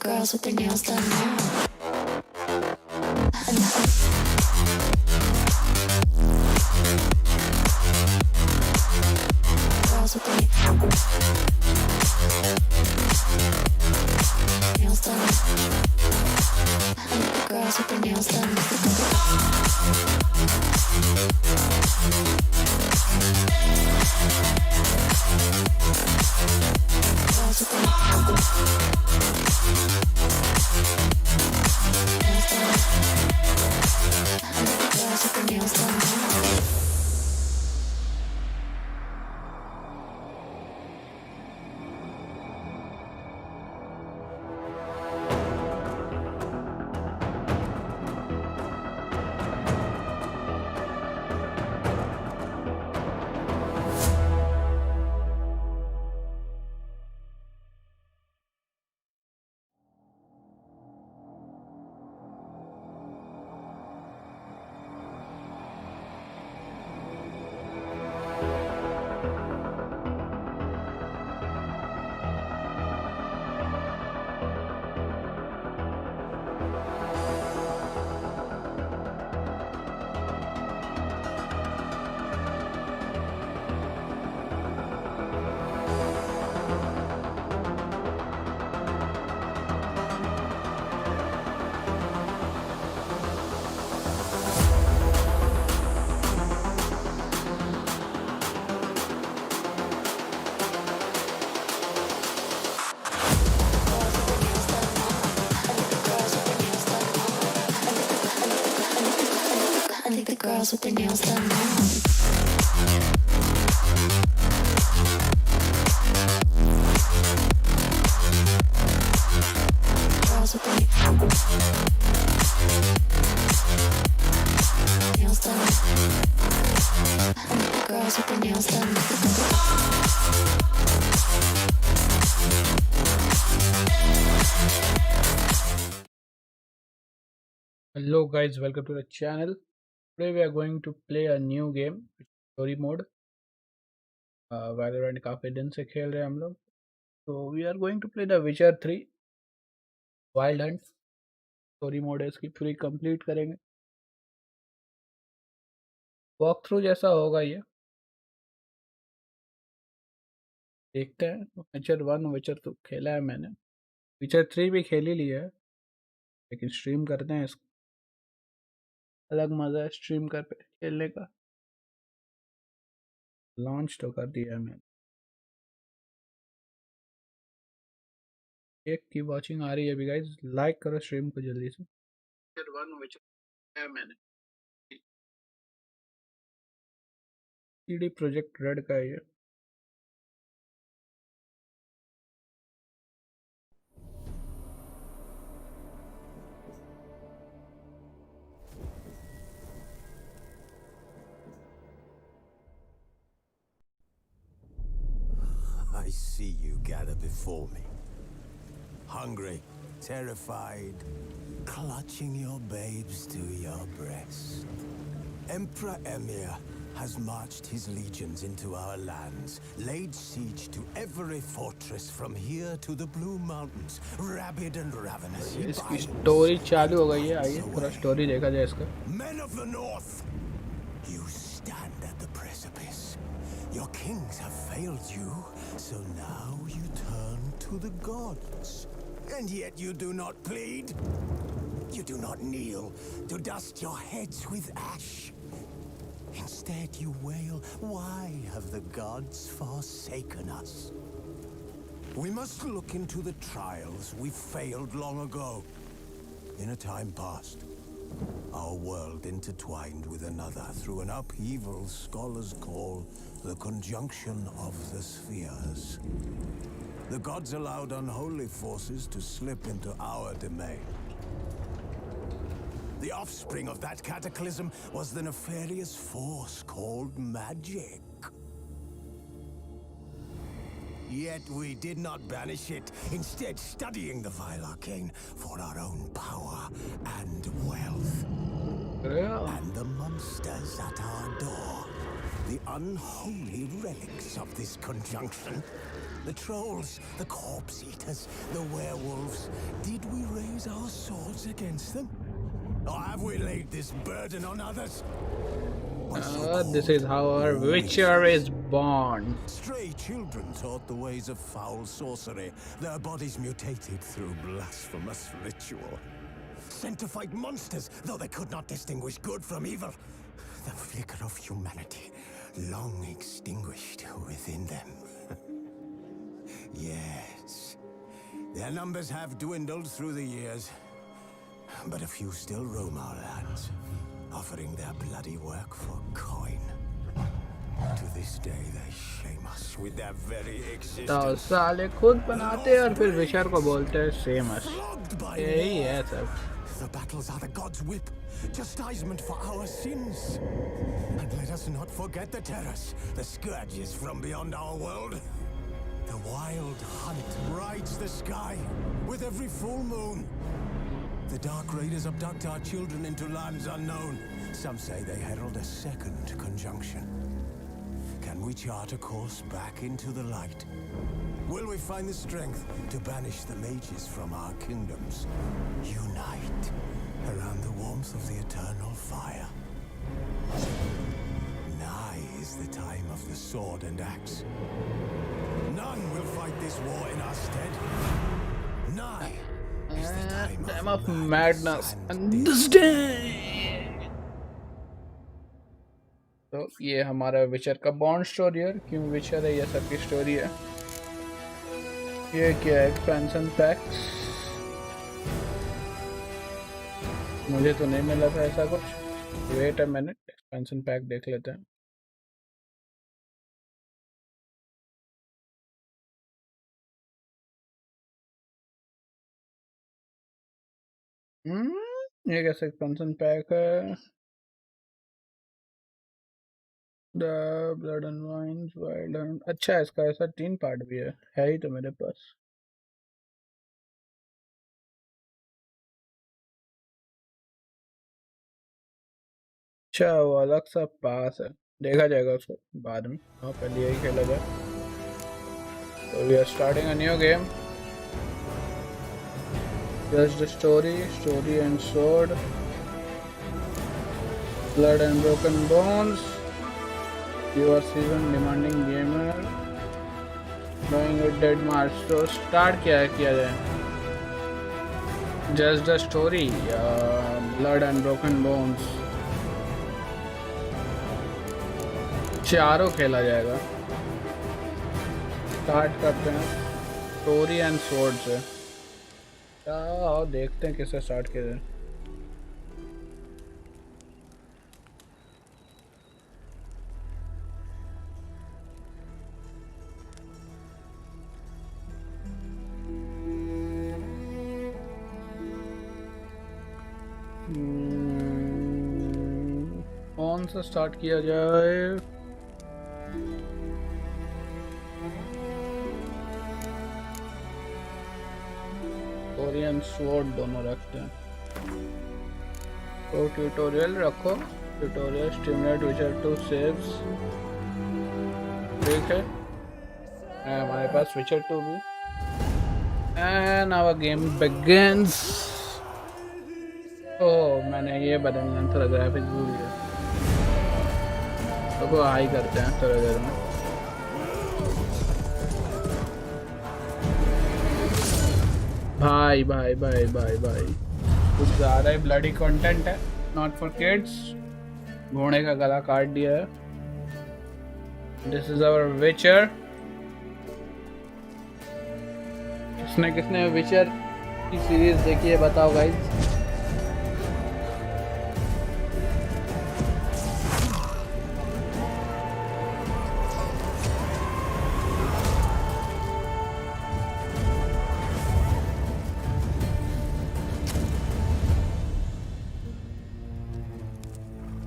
girls with their nails done now. Girls with their nails done. Girls with their nails done. Girls with their nails done. Girls with their nails done now. Girls with their nails done. Girls with their nails done. Hello guys, welcome to the channel. Today we are going to play a new game, story mode. Valorant काफी दिन से खेल रहे हैं हम लोग. So we are going to play the Witcher 3 Wild Hunt. Story mode है इसकी पूरी कंप्लीट करेंगे. वॉक थ्रू जैसा होगा ये. देखते हैं. Witcher 1 Witcher 2 खेला है मैंने. Witcher 3 भी खेल ही लिया है, लेकिन स्ट्रीम करते हैं इसको. अलग मजा है स्ट्रीम कर पे खेलने का. लॉन्च तो कर दिया है मैंने. एक की वॉचिंग आ रही है अभी गाइस. लाइक करो स्ट्रीम को जल्दी से. मैंने सीडी प्रोजेक्ट रेड का है ये. I see you gather before me. Hungry, terrified, clutching your babes to your breast. Emperor Emir has marched his legions into our lands, laid siege to every fortress from here to the Blue Mountains, rabid and ravenous. इसकी story चालू हो गई है. आइए पूरा story देखा जाए इसका. Men of the North, you stand at the precipice. Your kings have failed you, so now you turn to the gods. And yet you do not plead. You do not kneel to dust your heads with ash. Instead you wail, why have the gods forsaken us? We must look into the trials we failed long ago. In a time past, our world intertwined with another through an upheaval scholars call the conjunction of the spheres. The gods allowed unholy forces to slip into our domain. The offspring of that cataclysm was the nefarious force called magic. Yet we did not banish it, instead studying the vile arcane for our own power and wealth. And the monsters at our door, the unholy relics of this conjunction, The trolls, the corpse eaters, the werewolves. Did we raise our swords against them? Or have we laid this burden on others? This is how our Witcher is born. Stray children taught the ways of foul sorcery. Their bodies mutated through blasphemous ritual. Sent to fight monsters, though they could not distinguish good from evil. The flicker of humanity, long extinguished within them. Yes, their numbers have dwindled through the years, but a few still roam our lands, offering their bloody work for coin. To this day they shame us with their very तो existence. साले खुद बनाते हैं और फिर विशर को बोलते हैं सेमस. Flogged by यही war. है सब. The battles are the god's whip, chastisement for our sins. And let us not forget the terrors, the scourges from beyond our world. The wild hunt rides the sky with every full moon. The dark raiders abduct our children into lands unknown. Some say they herald a second conjunction. Can we chart a course back into the light? Will we find the strength to banish the mages from our kingdoms? Unite around the warmth of the eternal fire. Nigh is the time of the sword and axe. None will fight this war in our stead. Nigh is the time of madness madness and and this day. तो ये हमारा विचर का bond story है. क्यों विचर है, ये सबकी स्टोरी है. ये क्या है, एक्सपेंशन पैक्स. मुझे तो नहीं मिला था ऐसा कुछ. Wait a minute, expansion pack देख लेते हैं. ये कैसा एक्सपेंशन पैक है. The blood and wines wild end. अच्छा, इसका ऐसा 3 पार्ट भी है ही तो मेरे पास. अच्छा, वो अलग सा पास है, देखा जाएगा उसको बाद में. हाँ, पहले यही खेला जाए. तो we are starting a new game. Just the story and sword, blood and broken bones. You are seasoned demanding gamer, knowing a dead march. तो स्टार्ट क्या किया जाए. जस्ट द स्टोरी या ब्लड एंड ब्रोकन बोन्स. चारों खेला जाएगा. Start करते हैं स्टोरी एंड स्वॉर्ड से. आओ देखते हैं किससे स्टार्ट किया जाए. कौन सा स्टार्ट किया जाए. स्टोरी एंड स्वॉर्ड दोनों रखते हैं. तो ट्यूटोरियल रखो. ट्यूटोरियल स्टिमुलेट विचर 2 सेव्स. ठीक है, हमारे पास विचर 2 भी. And our game begins. Oh, मैंने ये बदलना थोड़ा ग्राफिक्स भूल गया. तो हाई करते हैं थोड़ा देर में. भाई भाई भाई भाई भाई कुछ ज़्यादा ही ब्लडी कंटेंट है. Not for kids. घोड़े का गला काट दिया है. दिस इज आवर विचर. किसने विचर की सीरीज देखी है बताओ गाइस.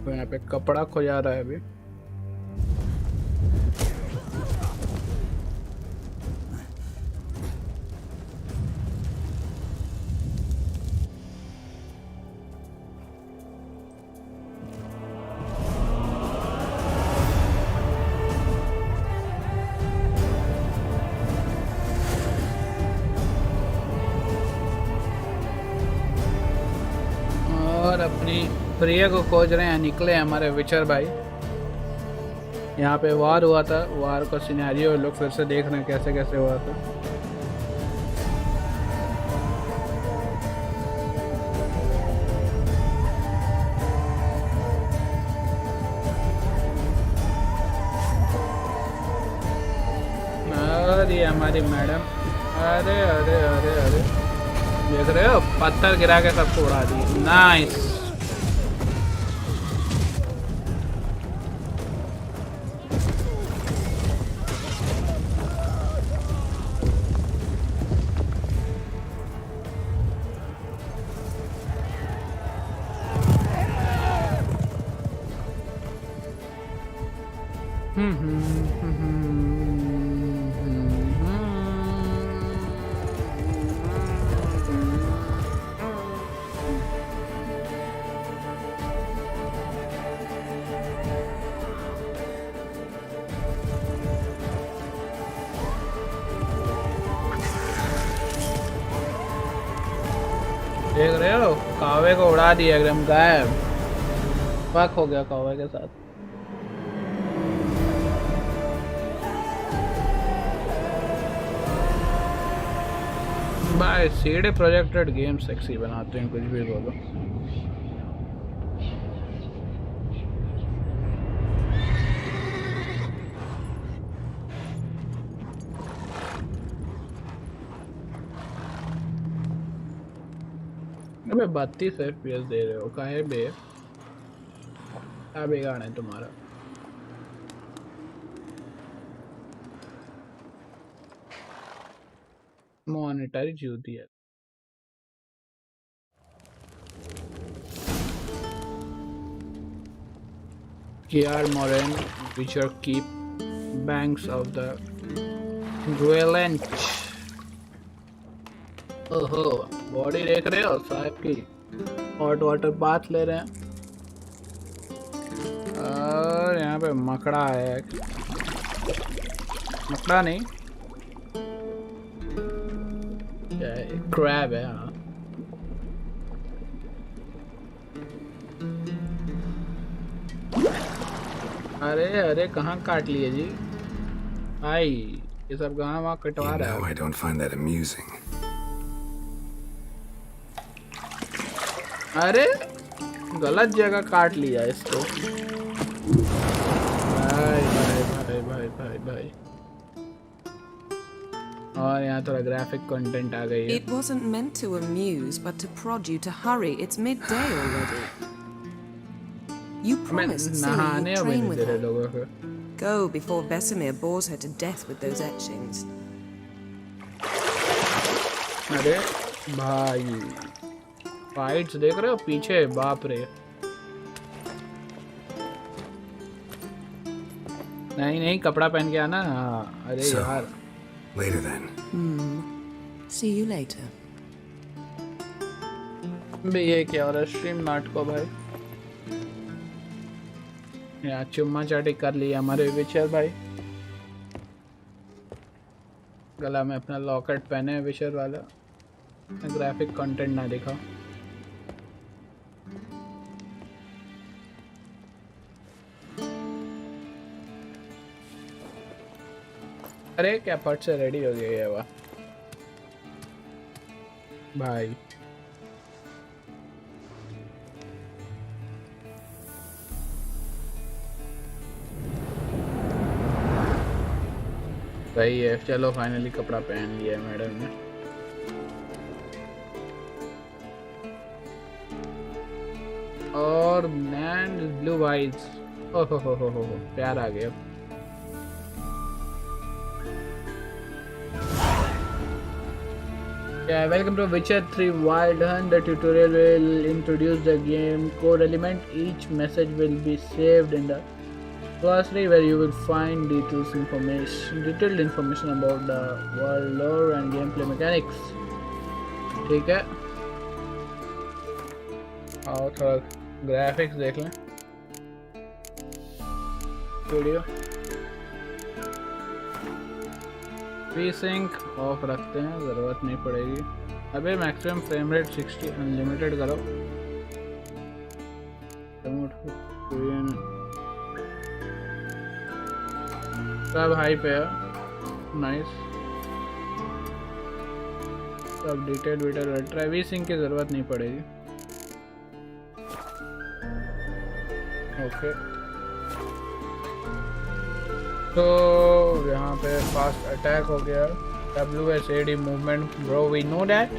तो यहाँ पे कपड़ा खो जा रहा है अभी. अपनी प्रिय को खोज रहे हैं, निकले हमारे विचर भाई। यहाँ पे वार हुआ था, वार का सिनेरियो लोग फिर से देख रहे हैं कैसे कैसे हुआ था। अरे हमारी मैडम, अरे अरे अरे अरे देख रहे हो, पत्थर गिरा के सबको उड़ा दिए। नाइस। देख रहे हो, कौवे को उड़ा दिया एकदम गायब। फक हो गया कौवे के साथ। भाई सीडे प्रोजेक्टेड गेम सेक्सी बनाते हैं, कुछ भी बोलो। अबे 32 FPS दे रहे हो, काहे बे? क्या बिगाड़ है तुम्हारा? मॉनिटर जूती है। Here Moran, which are keep banks of the Dwellench. ओहो, बॉडी देख रहे हो साहब की? हॉट वाटर बाथ ले रहे हैं। और यहाँ पे मकड़ा है, मकड़ा नहीं, क्रैब है। हाँ, अरे अरे कहाँ काट लिए जी भाई, ये सब कहाँ वहाँ कटवा रहा है। I don't find that amusing. अरे गलत जगह काट लिया इसको। भाई भाई भाई भाई भाई भाई। और यहाँ थोड़ा ग्राफिक कंटेंट आ गई है। It wasn't meant to amuse, but to prod you to hurry. It's midday already. You promised Ciri you'd train with her. Go before Vesemir bores her to death with those etchings. अरे भाई, fights देख रहे हो पीछे, बाप रे। नहीं नहीं, कपड़ा पहन के आना। अरे यार, later then. See you later. बे ये क्या हो रहा है स्ट्रीम नाट को भाई? यहाँ चुम्मा चाटी कर लिया हमारे विचर भाई। गला में अपना लॉकेट पहने विचर वाला। ग्राफिक कंटेंट ना दिखा। अरे क्या फट से रेडी हो गया ये वाह भाई। सही है, चलो फाइनली कपड़ा पहन लिया मैडम ने। और मैन ब्लू आइज, ओहो हो प्यार आ गया। Yeah, welcome to Witcher 3 Wild Hunt. The tutorial will introduce the game core element. Each message will be saved in the glossary where you will find detailed information about the world lore and gameplay mechanics. ठीक है, और थोड़ा graphics देख लें। Video V-Sync of रखते हैं, ज़रूरत नहीं पड़ेगी। अबे मैक्सिमम फ्रेम रेट 60 अनलिमिटेड करो। सब हाई पे है, नाइस। सब डिटेल ट्रेविसिंग की ज़रूरत नहीं पड़ेगी। ओके तो यहाँ पे फास्ट अटैक हो गया, WSAD movement bro, we know that.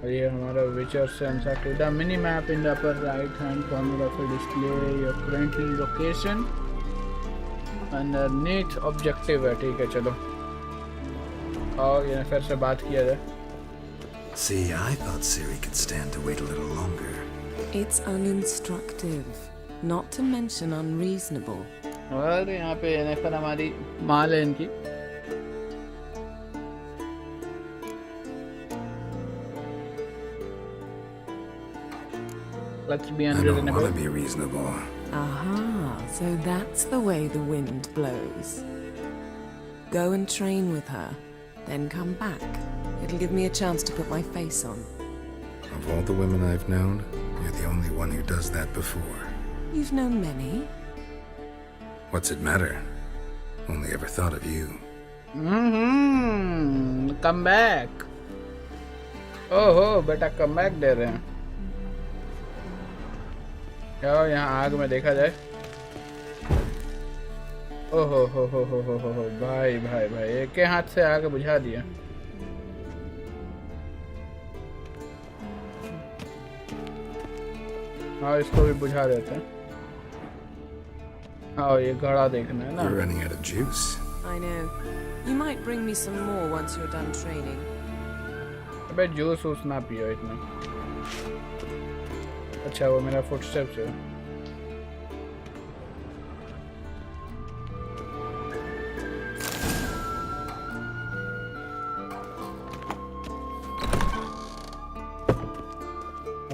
और ये हमारा Witcher sensor to the mini map in the upper right hand corner of the display your currently location and next objective है। ठीक है चलो, और ये फिर से बात किया जाए। See, I thought Siri could stand to wait a little longer. It's uninstructive, not to mention unreasonable. और यहाँ पे फिर हमारी माल है इनकी। Let's be I don't unreasonable. want to be reasonable. Aha, so that's the way the wind blows. Go and train with her, then come back. It'll give me a chance to put my face on. Of all the women I've known, you're the only one who does that before. You've known many. What's it matter? Only ever thought of you. Come back. ओहो बेटा come back दे रहे हैं। क्या यहाँ आग में देखा जाए। ओहो हो भाई भाई भाई, एक के हाथ से आग बुझा दिया। हाँ इसको भी बुझा देते हैं। हाँ ये घड़ा देखना है ना। You're running out of juice. I know. You might bring me some more once you're done training. अबे जूस वूस ना पियो इतना। अच्छा वो मेरा फुटस्टेप्स है।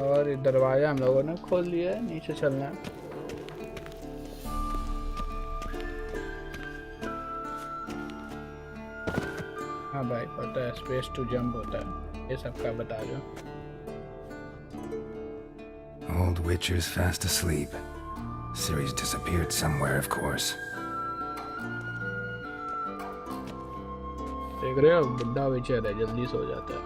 और ये दरवाजा हम लोगों ने खोल लिया है, नीचे चलना है। हाँ भाई पता है, स्पेस टू जंप होता है, ये सबका बता दो। Old Witcher's fast asleep. Siri's disappeared somewhere, of course. देख रहे हो बुड्ढा विचर है, जल्दी सो जाता है।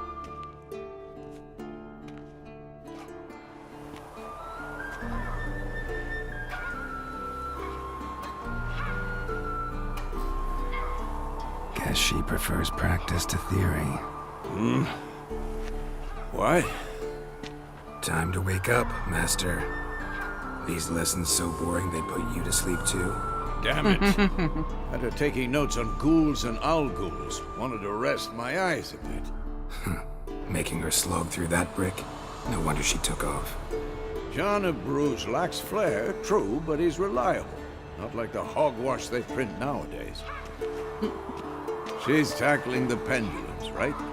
Guess she prefers practice to theory. Why? Time to wake up, Master. These lessons so boring they'd put you to sleep too. Damn it. After taking notes on ghouls and owl ghouls, wanted to rest my eyes a bit. Making her slog through that brick? No wonder she took off. John of Bruges lacks flair, true, but he's reliable. Not like the hogwash they print nowadays. She's tackling the pendulums, right?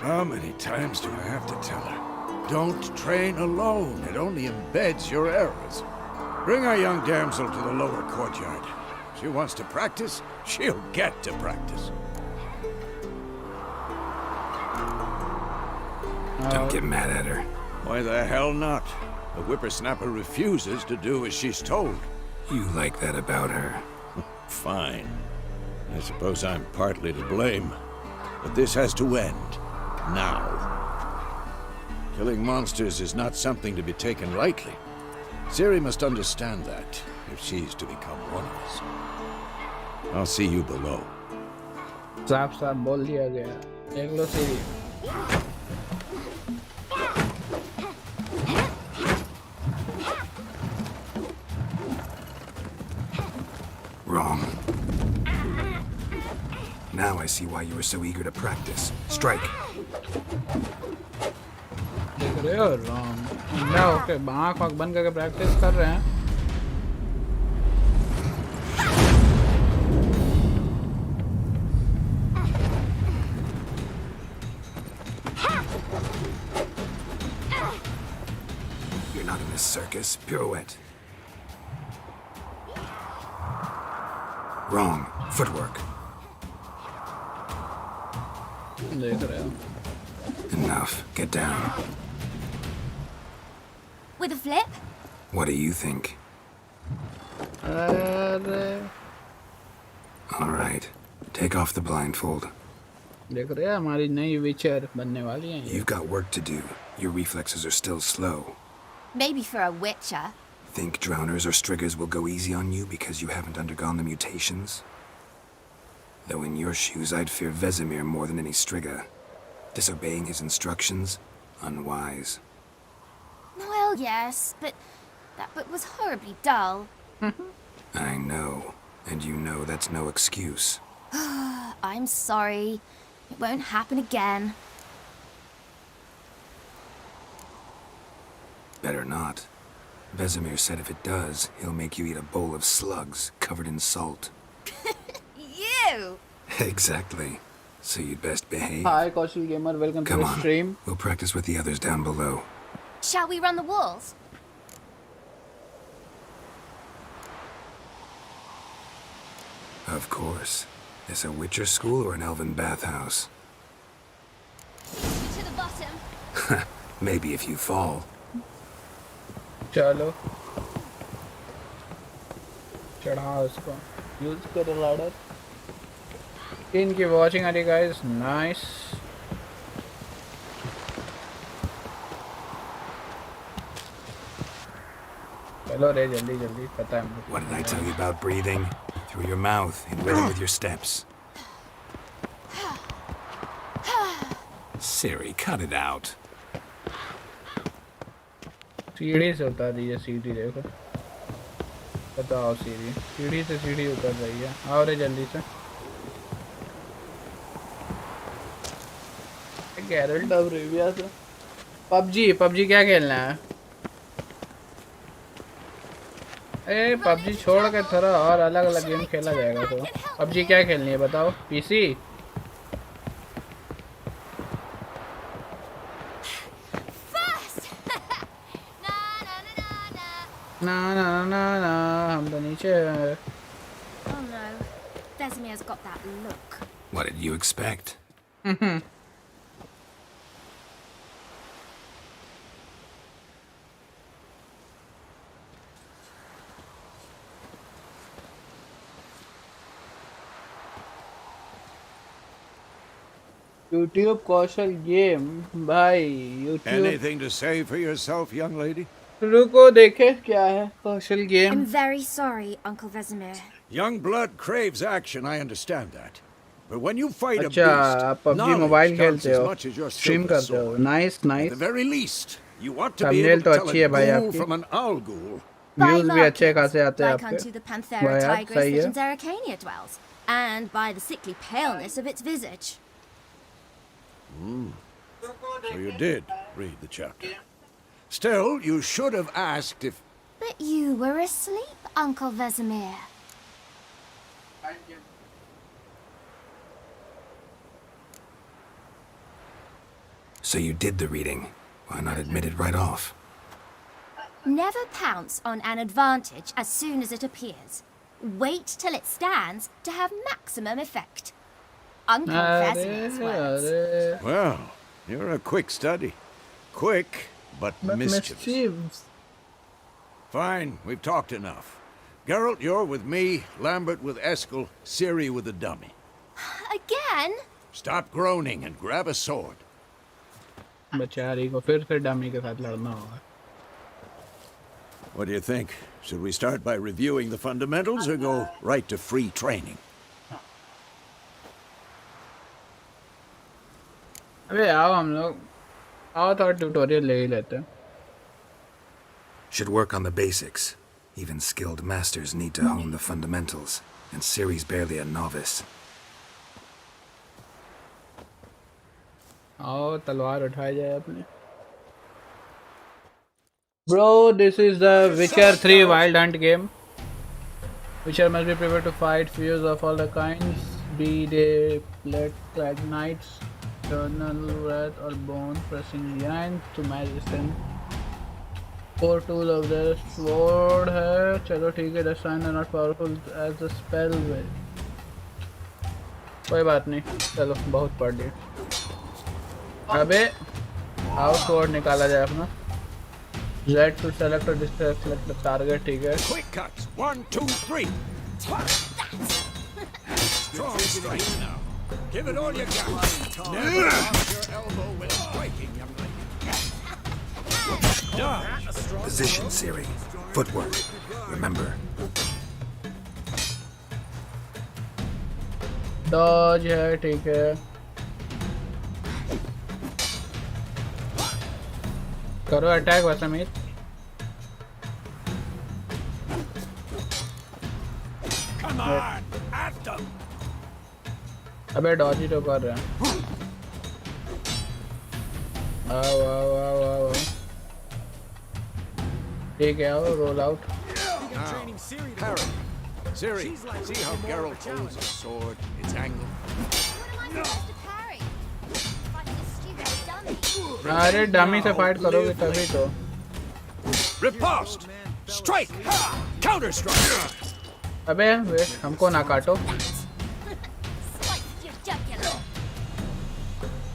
How many times do I have to tell her? Don't train alone. It only embeds your errors. Bring our young damsel to the lower courtyard. She wants to practice, she'll get to practice. Don't get mad at her. Why the hell not? The whippersnapper refuses to do as she's told. You like that about her. Fine. I suppose I'm partly to blame. But this has to end. Now. Killing monsters is not something to be taken lightly. Ciri must understand that, if she's to become one of us. I'll see you below. साफ साफ बोल दिया गया, देख लो सीरी। Wrong. Now I see why you were so eager to practice. Strike. देख रहे हो wrong, अंधा होके आँख वाँख बंद करके प्रैक्टिस कर रहे हैं। You're not in this circus. Pirouette. Wrong. Footwork. देख रहे हो। Enough. Get down. With a flip? What do you think? All right. Take off the blindfold. देख रहे हैं हमारी नई विचर बनने वाली हैं. You've got work to do. Your reflexes are still slow. Maybe for a witcher. Think drowners or striggers will go easy on you because you haven't undergone the mutations? Though in your shoes, I'd fear Vesemir more than any strigger. Disobeying his instructions? Unwise. Well, yes, but that book was horribly dull. I know. And you know that's no excuse. I'm sorry. It won't happen again. Better not. Vesemir said if it does, he'll make you eat a bowl of slugs covered in salt. You! Exactly. So you'd best behave. Hi, Kaushal Gamer. Welcome to the stream. We'll practice with the others down below. Shall we run the walls? Of course. Is a Witcher school or an elven bathhouse? To the bottom. Maybe if you fall. चलो चढ़ा उसको. Use the ladder. Thank you for watching, guys. Nice. चलो रे जल्दी जल्दी पता है मुझे. What did I tell you about breathing? Through your mouth and rhythm with your steps. Siri, cut it out. सीढ़ी से उतर रही है. सीढ़ी देखो. बताओ सीढ़ी से सीढ़ी उतर रही है. आओ रे जल्दी से. गैरल्ट ऑफ रिविया से. पबजी क्या खेलना है? अरे पबजी छोड़ के थोड़ा और अलग अलग गेम खेला जाएगा. तो पबजी क्या खेलनी है बताओ. पीसी. ना हम तो नीचे हैं. Oh no. Vesemir's got that look. What did you expect? YouTube Kaushal game भाई. YouTube. Anything to say for yourself, young lady? रुको देखे क्या है कौशल game. I'm very sorry, Uncle Vesemir. Young blood craves action, I understand that. But when you fight a अच्छा आप beast, PUBG mobile knowledge counts खेलते as हो. much as your stream silver करते हो. sword. Nice At the nice. very least, you ought to be Thumbnail able to तो tell अच्छी है a भाई ghoul आपकी. from an algul. व्यूज भी अच्छे खासे आते हैं like आपके. unto the Panthera वाह यार, tigris सही that है. in Zeracania dwells, and by the sickly paleness of its visage. So you did read the chapter. Still, you should have asked if... But you were asleep, Uncle Vesemir. So you did the reading. Why not admit it right off? Never pounce on an advantage as soon as it appears. Wait till it stands to have maximum effect. Uncle Vesemir's words. Well, you're a quick study. Quick, but mischievous. Fine, we've talked enough. Geralt, you're with me, Lambert with Eskel, Ciri with the dummy. Again? Stop groaning and grab a sword. बेचारी को फिर से dummy के साथ लड़ना होगा. What do you think? Should we start by reviewing the fundamentals or go right to free training? अबे आओ हम लोग. आओ तो ट्यूटोरियल ले ही लेते हैं. Should work on the basics. Even skilled masters need to hone the fundamentals, and Ciri's barely a novice. आओ तलवार उठाई जाए अपने. Bro, this is the Witcher 3 Wild Hunt game. Witcher must be prepared to fight fears of all the kinds, be they plague knights, eternal wrath, or bone-crushing giants to magician. Core tool of the sword है. चलो ठीक है. The signs are not powerful as the spell will. कोई बात नहीं. चलो बहुत पढ़ लिया. अबे आओ sword निकाला जाए अपना. Z to select or select the target, ठीक है. Quick cuts. 1, 2, 3. Strong strike now. Give it all you got. Never off your elbow when striking, young lady. Position, Siri. Footwork. Remember. Dodge है, ठीक है. करो attack वैसे मीत. Come on, at them. अबे Dodge ही तो कर रहे हैं. आओ आओ आओ आओ. ठीक है, आओ roll out. Parry. Siri, see how Geralt holds his sword, its angle. What am I supposed to parry? Fighting a stupid dummy. अरे डमी से फाइट करोगे तभी तो. Riposte. Strike. Counter strike. अबे वेट, हमको ना काटो. Slice your jugular.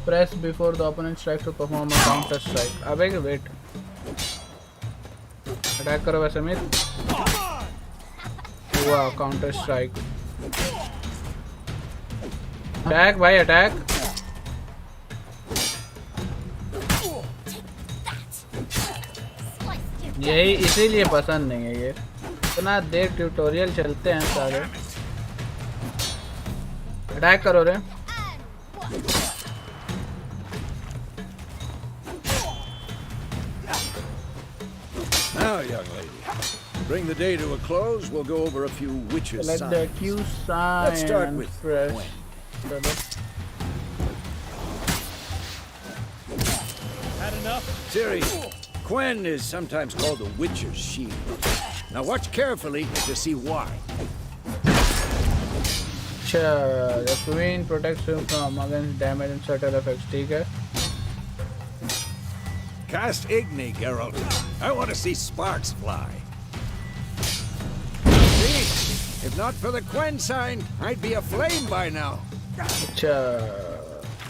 Press before the opponent strikes to perform a counter strike. अबे वेट. अटैक करो वैसे मीत. हुआ काउंटर स्ट्राइक. अटैक भाई अटैक. यही इसीलिए पसंद नहीं है ये. इतना देर ट्यूटोरियल चलते हैं सारे. अटैक करो रे. Now, young lady, bring the day to a close. We'll go over a few witches' Select the signs. Q sign. Let's start and with press. Gwen. Had enough? Siri, Gwen is sometimes called the Witcher's Shield. Now watch carefully to see why. The queen protects him from against damage and certain effects. ठीक है. Cast Igni, Geralt. I want to see sparks fly. See? If not for the Gwen sign, I'd be aflame by now. अच्छा.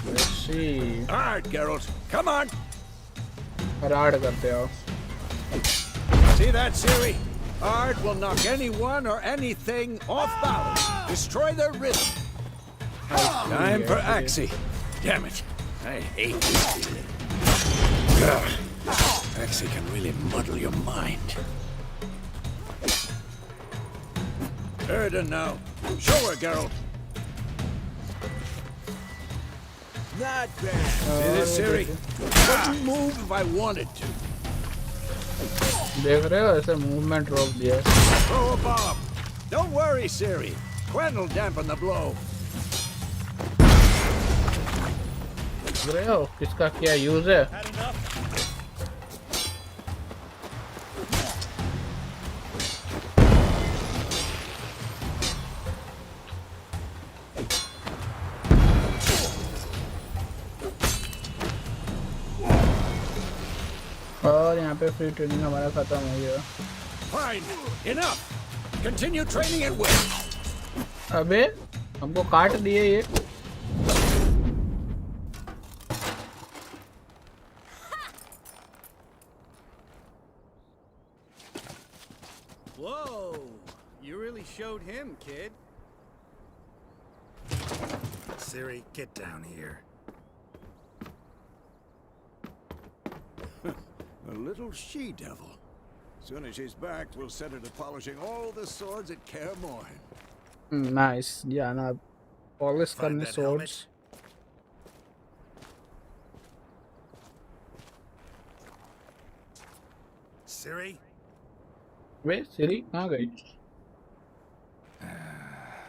Let's see. Alright, Geralt. Come on. राड करते हो. See that, Siri? Art will knock anyone or anything off balance. Destroy their rhythm. Time for Axie. Damn it. I hate this feeling. Ugh. Axie can really muddle your mind. Erden now. Show her, Geralt. Not bad. See this, Siri? Wouldn't move if I wanted to. देख रहे हो ऐसे movement रोक दिया. Throw a bomb. Don't worry, Siri. Gwen will dampen the blow. देख रहे हो किसका क्या यूज है. Had enough? और यहाँ पे फ्री ट्रेनिंग हमारा खत्म हो गया. Fine. Enough. Continue training at will. अबे हमको काट दिए ये. Whoa! You really showed him, kid. Siri, get down here. A little she-devil. Soon as she's back, we'll set her to polishing all the swords at Kaer Morhen. Nice. Yeah, ना polish Find करने that swords. Siri? वे सिरी कहाँ गई?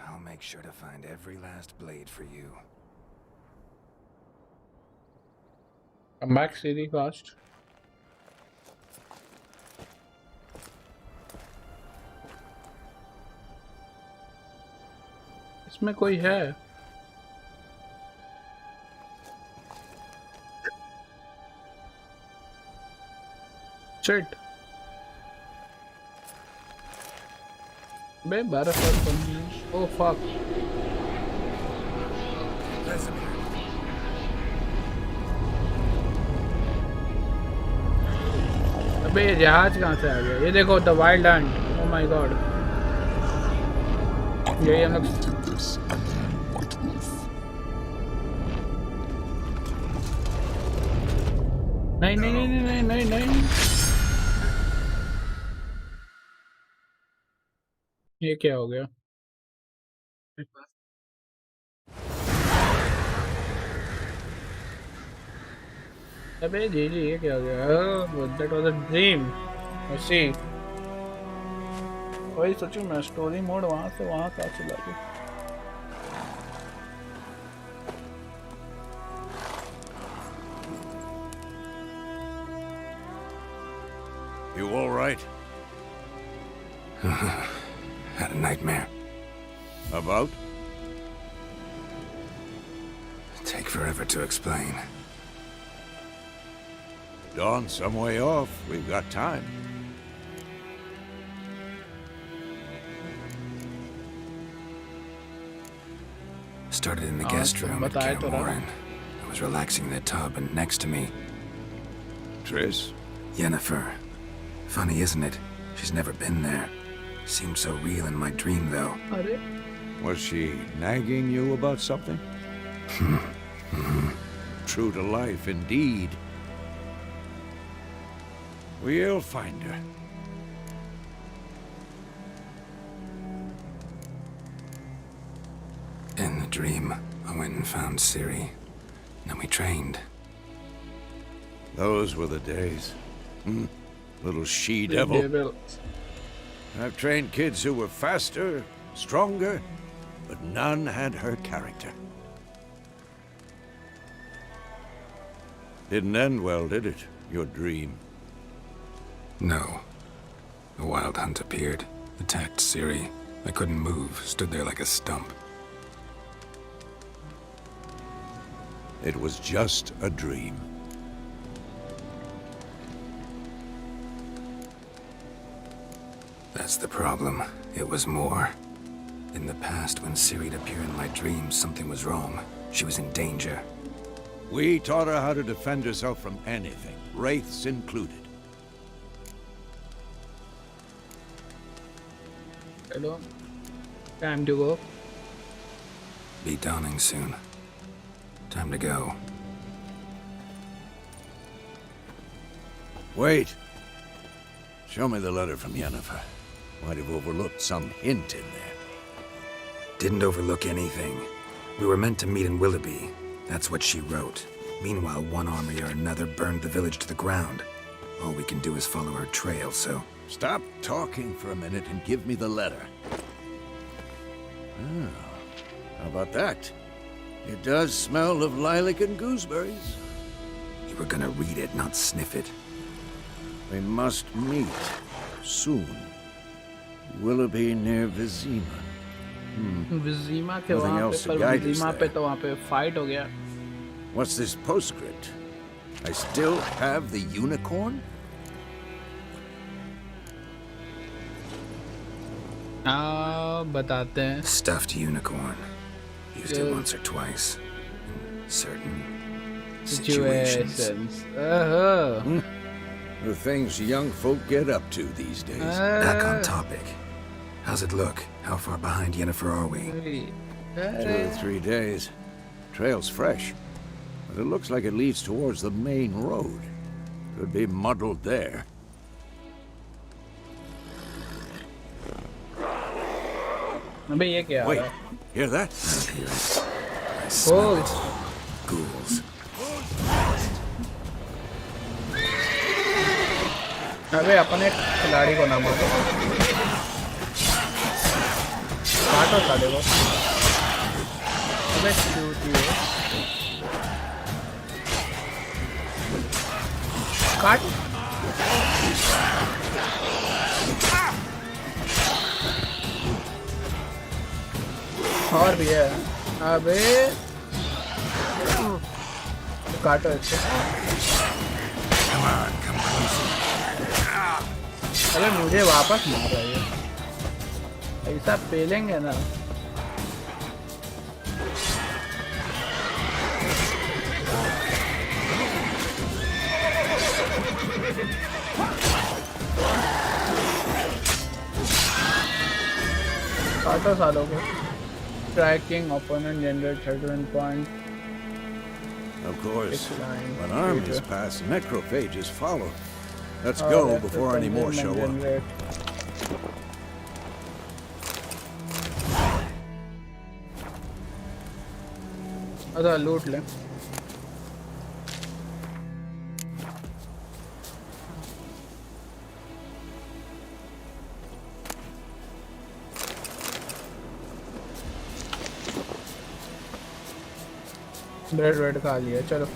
I'll make sure to find every last blade for you. Come back, Siri, fast. इसमें कोई है? Shit. बे 12 साल बंदी. Oh fuck. अबे ये जहाज कहाँ से आ गया? ये देखो the wild Hunt. Oh my God. ये हम लोग नहीं नहीं नहीं नहीं नहीं नहीं. ये क्या हो गया? अबे जी जी ये क्या हो गया? That was a dream. See वही सोचूं मैं, स्टोरी मोड वहां से वहां का चला गया. You all right? Had a nightmare. About? Take forever to explain. Dawn's some way off. We've got time. Started in the guest room at बताए तो रहा. Cameron. I was relaxing in the tub, and next to me, Triss? Yennefer. Funny, isn't it? She's never been there. Seemed so real in my dream, though. अरे Was she nagging you about something? True to life, indeed. We'll find her. In the dream, I went and found Ciri. Then we trained. Those were the days. Little she-devil. devil. I've trained kids who were faster, stronger, but none had her character. Didn't end well, did it? Your dream? No. The wild hunt appeared, attacked Ciri. I couldn't move, stood there like a stump. It was just a dream. That's the problem. It was more. In the past, when Ciri'd appear in my dreams, something was wrong. She was in danger. We taught her how to defend herself from anything, wraiths included. Hello. Time to go. Be dawning soon. Time to go. Wait. Show me the letter from Yennefer. Might have overlooked some hint in there. Didn't overlook anything. We were meant to meet in Willoughby. That's what she wrote. Meanwhile, one army or another burned the village to the ground. All we can do is follow her trail, so... Stop talking for a minute and give me the letter. Oh, how about that? It does smell of lilac and gooseberries. You were gonna read it, not sniff it. We must meet soon. Willoughby near Vizima. विजीमा के Nothing वहाँ पे, else to पर guide us विजीमा पे there. तो वहाँ पे fight हो गया. What's this postscript? I still have the unicorn? बताते हैं. Stuffed unicorn. Used it once or twice. In certain situations. The things young folk get up to these days. Back on topic. How's it look? How far behind Yennefer are we? 2 or 3 days. Trail's fresh. But it looks like it leads towards the main road. Could be muddled there. अबे ये क्या? Wait, hear that? I hear it. I smell it. Ghouls. अबे अपने खिलाड़ी को ना मारो. काटो साले को. अबे क्यूटी है. काट. और भी है. अबे काटो इसको. Come on, come closer. अरे मुझे वापस मार रहा है. ऐसा पेलेंगे ना. काटो सालों को. Tracking opponent generate 31 point. Of course, Decline. when armies pass, necrophages follow. Let's go before any more show up. अच्छा लूट ले. ब्रेड खा लिया. चलो.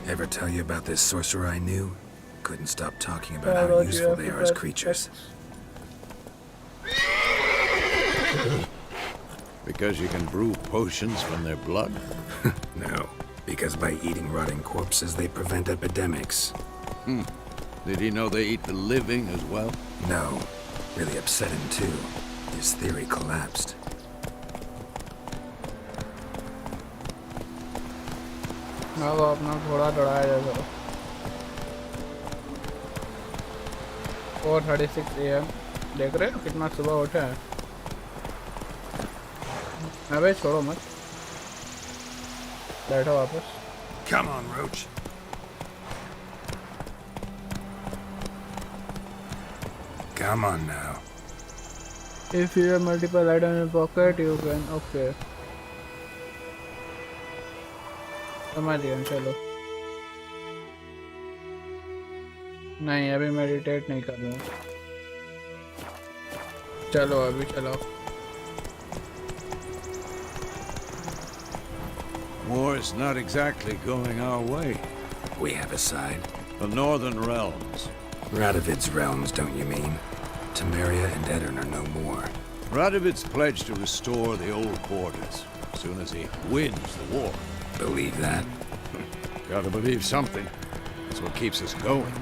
Ever tell you about this sorcerer I knew? Couldn't stop talking about how useful they are as creatures. Because you can brew potions from their blood? No, because by eating rotting corpses they prevent epidemics. Did he know they eat the living as well? No, really upset him too. His theory collapsed. ना वो अपना घोड़ा दौड़ाया जाए. 4:36 AM. देख रहे हो कितना सुबह उठा है. अबे छोड़ो मत. बैठो वापस. Come on, Roach. Come on now. If you have multiple items in your pocket, you can. Okay. समझ गया. चलो. नहीं अभी मेडिटेट नहीं कर रहा हूँ. चलो अभी चलो. War's not exactly going our way. We have a side. The Northern Realms. Radovid's realms, don't you mean? Temeria and Edirn are no more. Radovid's pledged to restore the old borders as soon as he wins the war. Believe that? Gotta believe something. That's what keeps us going.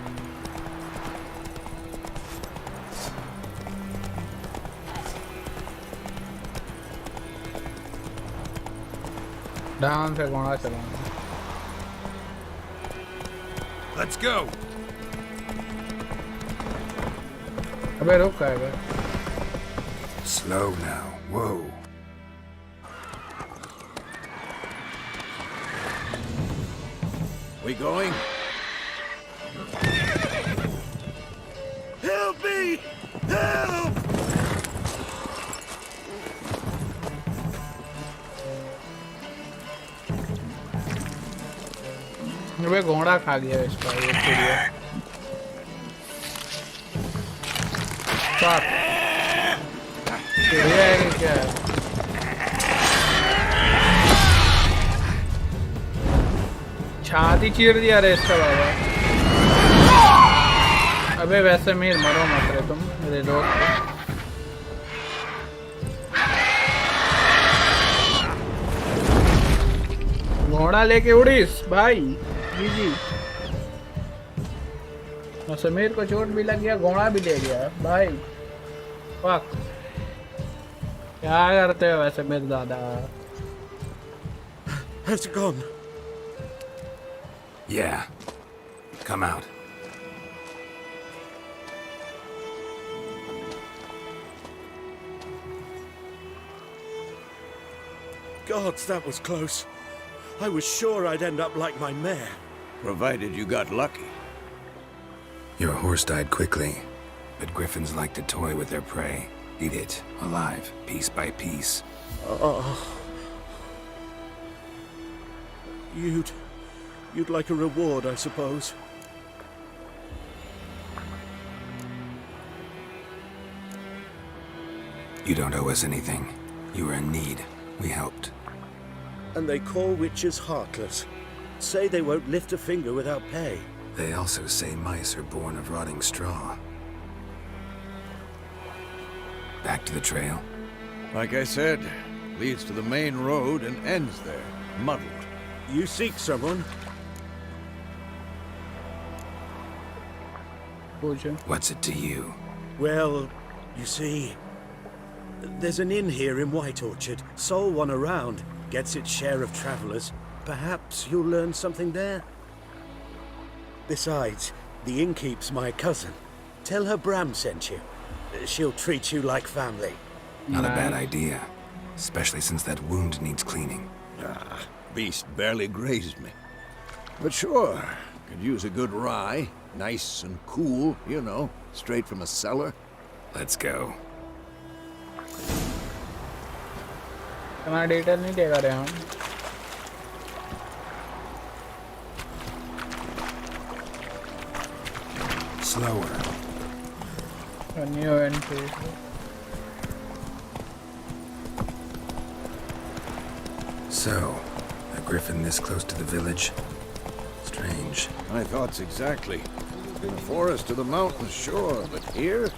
Down से घोड़ा चलाना. Let's go. अबे रुक आएगा. Slow now. Whoa. We going? Help me! Help! अबे घोड़ा खा गया इसका. ये चिड़िया. चिड़िया है कि क्या है? छाती चीर दिया रे इसका बाबा. अबे वैसे मीर मरो मत रे तुम मेरे दोस्त. घोड़ा लेके उड़ीस भाई. जी समीर को चोट भी लग गया. घोड़ा भी ले गया भाई. फक. क्या करते हो वैसे मेरे दादा? Has it gone? Yeah. Come out. Gods, that was close. I was sure I'd end up like my mare. Provided you got lucky. Your horse died quickly, but griffins like to toy with their prey. Eat it, alive, piece by piece. Oh. You'd like a reward, I suppose. You don't owe us anything. You were in need. We helped. And they call witches heartless. Say they won't lift a finger without pay. They also say mice are born of rotting straw. Back to the trail? Like I said, leads to the main road and ends there, muddled. You seek someone? What's it to you? Well, you see, there's an inn here in White Orchard. Sole one around. Gets its share of travelers. Perhaps you'll learn something there? Besides, the innkeep's my cousin. Tell her Bram sent you. She'll treat you like family. Not a bad idea, especially since that wound needs cleaning. Ah, beast barely grazed me. But sure, could use a good rye. Nice and cool, you know, straight from a cellar. Let's go. हमारा detail नहीं देगा रे हम. Slower. A new entry. So, a griffin this close to the village? Strange. My thoughts exactly. In the forest to the mountains, sure, but here?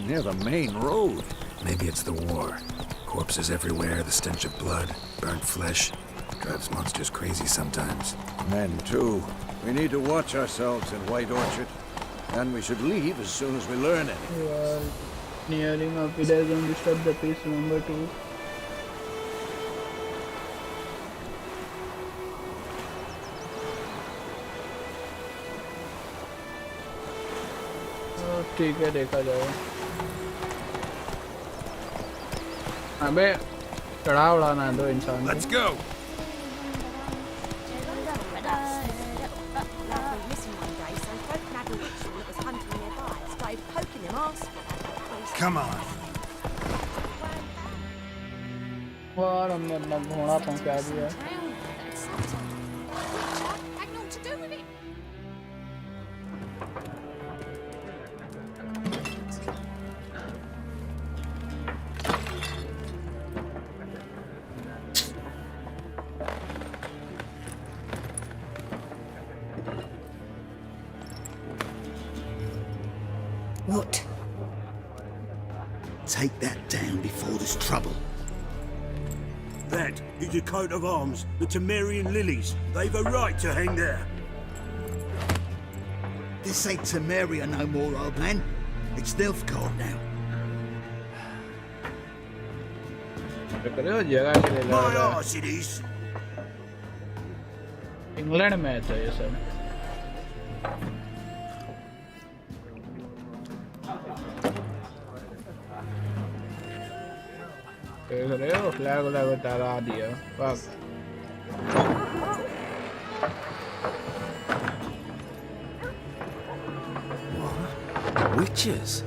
Near the main road. Maybe it's the war. Corpses everywhere, the stench of blood, burnt flesh. Drives monsters crazy sometimes. Men, too. We need to watch ourselves in White Orchard. And we should leave as soon as we learn anything. You are nearing a village, don't disturb the peace, remember to. ठीक है, देखा जाए. अबे चढ़ा उड़ाना है दो इंसान को. Let's go. Come on. और हमने अपना घोड़ा पहुंचा दिया. What? Take that down before there's trouble. That is a coat of arms, the Temerian lilies. They've a right to hang there. This ain't Temeria no more, old man. It's Nilfgaard now. My arse it is. England में है तो ये सब. देख रहे हो flag vlog उतारा दिया. Fuck. Witches?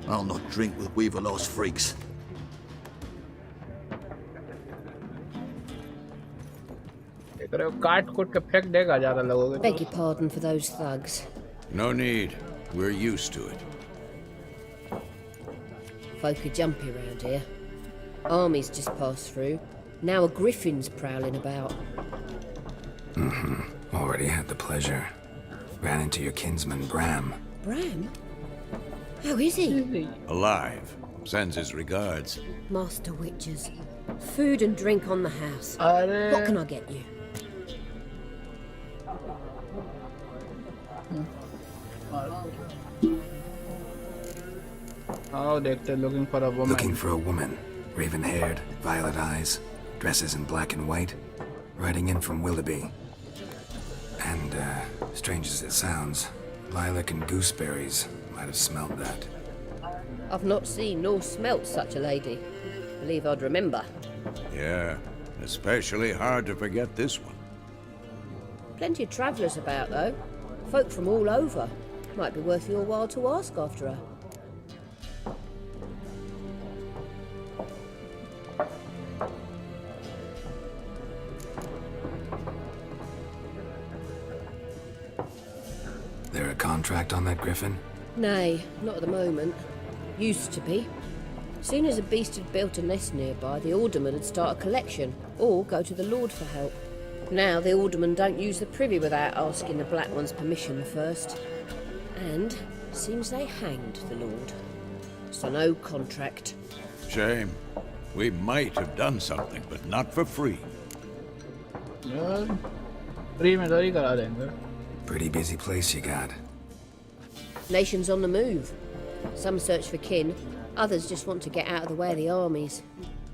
I'll not drink with Weaverlost freaks. देख रहे हो काट कुट के फेंक देगा ज़्यादा लोगों को. Beg your pardon for those thugs. No need. We're used to it. Folk are jumpy around here. Armies just passed through. Now a griffin's prowling about. Already had the pleasure. Ran into your kinsman, Bram. Bram? How is he? Alive. Sends his regards. Master Witches. Food and drink on the house. अरे What can I get you? Oh, they're looking for a woman. Looking for a woman. Raven-haired, violet eyes, dresses in black and white. Riding in from Willoughby. And, strange as it sounds, lilac and gooseberries might have smelled that. I've not seen nor smelt such a lady. Believe I'd remember. Yeah, especially hard to forget this one. Plenty of travellers about, though. Folk from all over. Might be worth your while to ask after her. There a contract on that griffin? Nay, not at the moment. Used to be. Soon as a beast had built a nest nearby, the alderman would start a collection, or go to the Lord for help. Now the aldermen don't use the privy without asking the Black One's permission first. And seems they hanged the Lord. So no contract. Shame. We might have done something, but not for free. यार free में तो ही करा देंगे. Pretty busy place you got. Nations on the move. Some search for kin, others just want to get out of the way of the armies.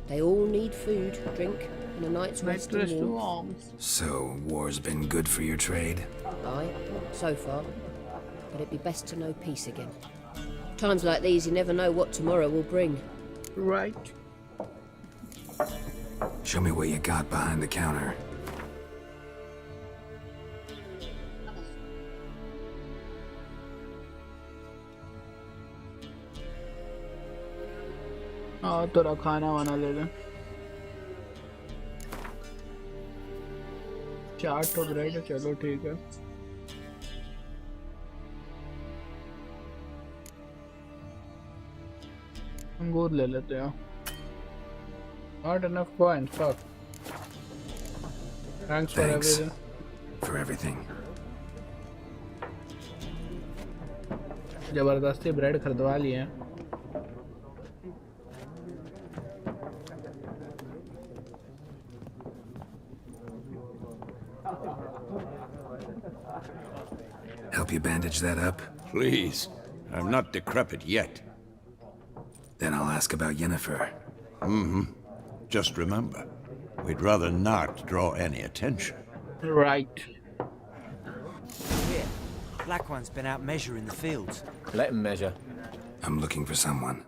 They all need food, drink, and a night's rest and warmth. So, war's been good for your trade? Aye, so far. but it'd be best to know peace again. Times like these, you never know what tomorrow will bring. Right. Show me what you got behind the counter. हाँ तेरा खाना वाना ले ले 4 तो bread है चलो ठीक है अंगूर ले लेते हैं Not enough coins, fuck. Thanks for everything. For everything. जबरदस्ती ब्रेड खरीदवा लिए हैं Help you bandage that up? Please. I'm not decrepit yet. Then I'll ask about Yennefer. Just remember, we'd rather not draw any attention. Right. Here, Black One's been out measuring the fields. Let him measure. I'm looking for someone.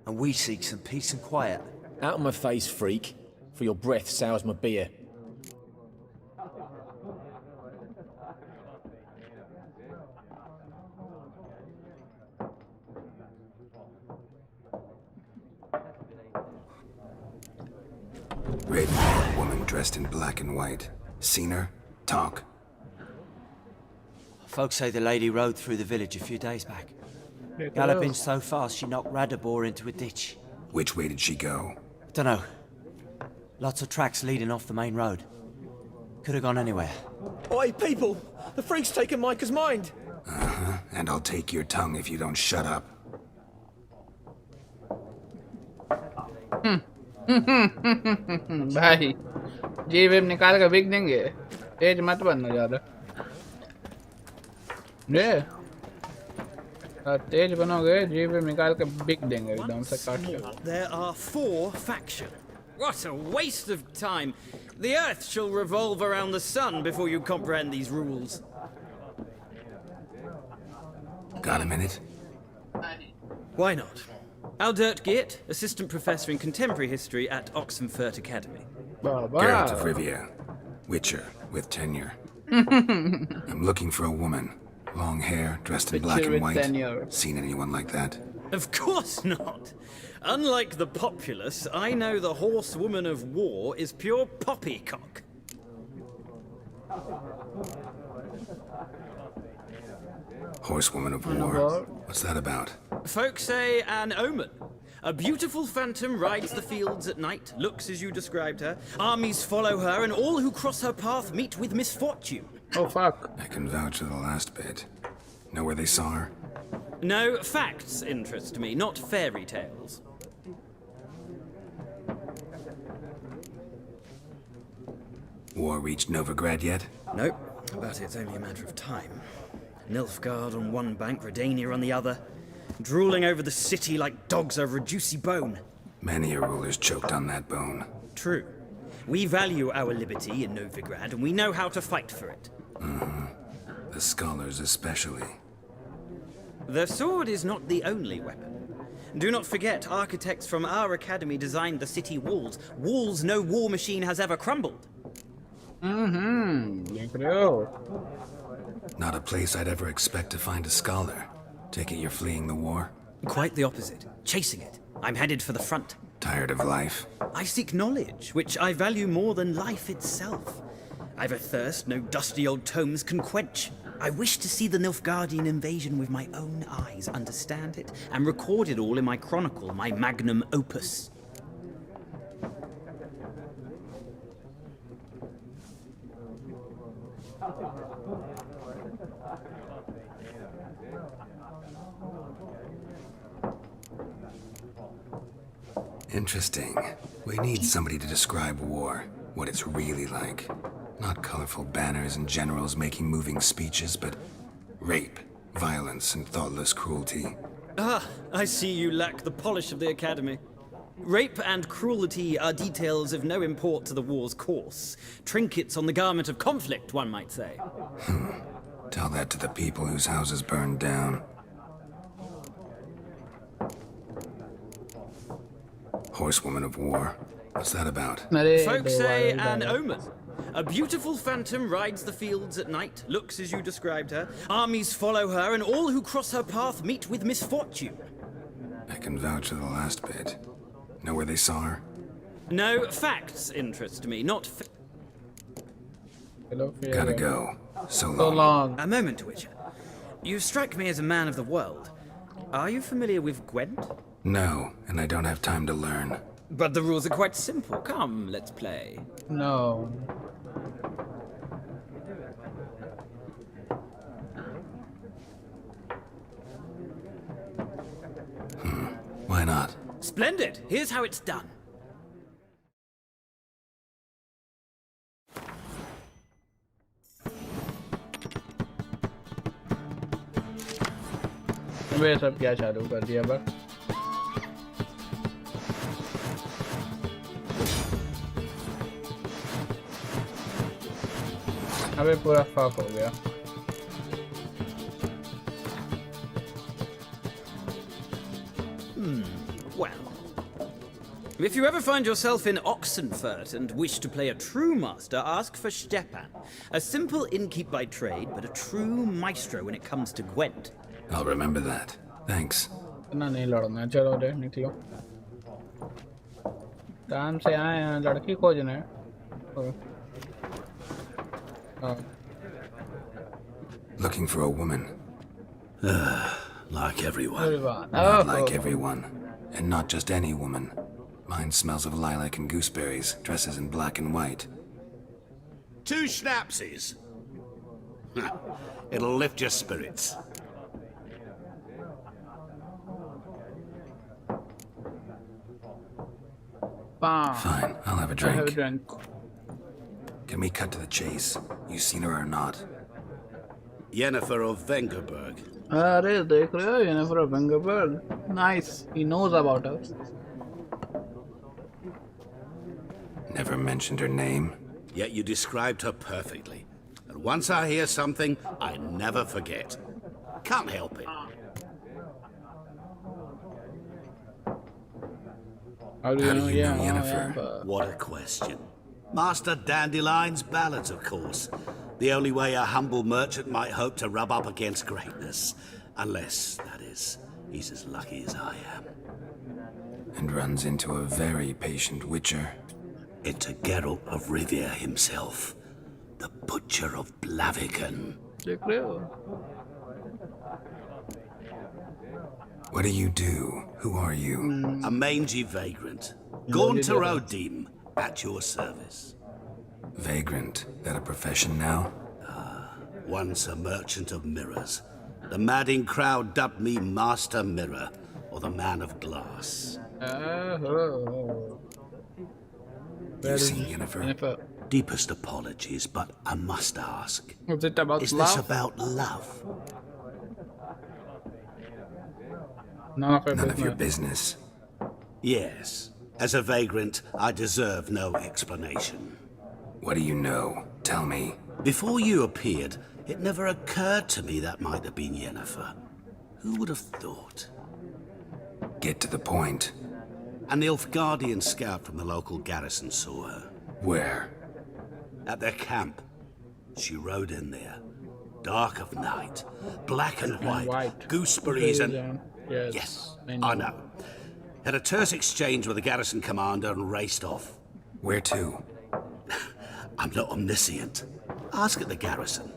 And we seek some peace and quiet. Out of my face, freak. For your breath sours my beer. Raven-haired woman dressed in black and white. Seen her? Talk. Folks say the lady rode through the village a few days back. Galloping so fast she knocked Radabor into a ditch. Which way did she go? Dunno. Lots of tracks leading off the main road. Could have gone anywhere. Oi, people! The freak's taken Micah's mind! Uh-huh. And I'll take your tongue if you don't shut up. भाई जी web निकाल कर बिक देंगे तेज मत बनना ज़्यादा ये तेज बनोगे जी वेब निकाल कर बिक देंगे एकदम से काट के There are 4 factions. What a waste of time. The earth shall revolve around the sun before you comprehend these rules. Got a minute? Why not? Aldert Geert, Assistant Professor in Contemporary History at Oxenfurt Academy. Geralt of Rivia. Witcher, with tenure. I'm looking for a woman. Long hair, dressed in black and white. Seen anyone like that? Of course not. Unlike the populace, I know the horsewoman of war is pure poppycock. Horsewoman of war? What's that about? Folks say an omen. A beautiful phantom rides the fields at night, looks as you described her. Armies follow her, and all who cross her path meet with misfortune. Oh, fuck. I can vouch for the last bit. Know where they saw her? No, facts interest me, not fairy tales. War reached Novigrad yet? Nope, but it's only a matter of time. Nilfgaard on one bank, Redania on the other, drooling over the city like dogs over a juicy bone. Many a ruler's choked on that bone. True. We value our liberty in Novigrad, and we know how to fight for it. The scholars especially. The sword is not the only weapon. Do not forget, architects from our academy designed the city walls. Walls no war machine has ever crumbled. Not a place I'd ever expect to find a scholar. Take it you're fleeing the war? Quite the opposite. Chasing it. I'm headed for the front. Tired of life? I seek knowledge, which I value more than life itself. I've a thirst no dusty old tomes can quench. I wish to see the Nilfgaardian invasion with my own eyes, understand it, and record it all in my chronicle, my magnum opus. Interesting. We need somebody to describe war, what it's really like. Not colorful banners and generals making moving speeches, but rape, violence, and thoughtless cruelty. Ah, I see you lack the polish of the Academy. Rape and cruelty are details of no import to the war's course. Trinkets on the garment of conflict, one might say. Tell that to the people whose houses burned down. Horsewoman of War. What's that about? Folks say an omen. A beautiful phantom rides the fields at night, looks as you described her. Armies follow her, and all who cross her path meet with misfortune. I can vouch for the last bit. Know where they saw her? No, facts interest me, not Gotta go. So long. A moment, Witcher. You strike me as a man of the world. Are you familiar with Gwent? No, and I don't have time to learn. But the rules are quite simple. Come, let's play. No. Why not? Splendid. Here's how it's done. वे सब क्या चालू कर दिया बस अबे पूरा fuck हो गया Well, if you ever find yourself in Oxenfurt and wish to play a true master, ask for Stepan. A simple innkeep by trade, but a true maestro when it comes to Gwent. I'll remember that. Thanks. इतना नहीं लड़ना चलो रे निकलो काम से आए हैं लड़की खोजने Looking for a woman. Like everyone. Not like everyone. And not just any woman. Mine smells of lilac and gooseberries, dresses in black and white. 2 schnapsies. It'll lift your spirits. Fine, I'll have a drink. Have a drink. Can we cut to the chase? You seen her or not? Yennefer of Vengerberg. अरे देख रहे हो Yennefer of Vengerberg. Nice. He knows about us. Never mentioned her name. Yet you described her perfectly. And once I hear something, I never forget. Can't help it. How do you know Yennefer? Yeah, what a question. Master Dandelion's ballads, of course. The only way a humble merchant might hope to rub up against greatness. Unless, that is, he's as lucky as I am. And runs into a very patient witcher. Into Geralt of Rivia himself. The Butcher of Blaviken. देख रहे हो What do you do? Who are you? A mangy vagrant. Gone to Rodim, at your service. Vagrant. That a profession now? Once a merchant of mirrors. The madding crowd dubbed me Master Mirror, or the Man of Glass. You seen Yennefer? Deepest apologies, but I must ask. Is it about Is love? this about love? None of your business. Yes. As a vagrant, I deserve no explanation. What do you know? Tell me. Before you appeared, it never occurred to me that might have been Yennefer. Who would have thought? Get to the point. An Nilfgaardian scout from the local garrison saw her. Where? At their camp. She rode in there. Dark of night. Black and white. Gooseberries and... Yes, I know. Had a terse exchange with the garrison commander and raced off. Where to? I'm not omniscient. Ask at the garrison.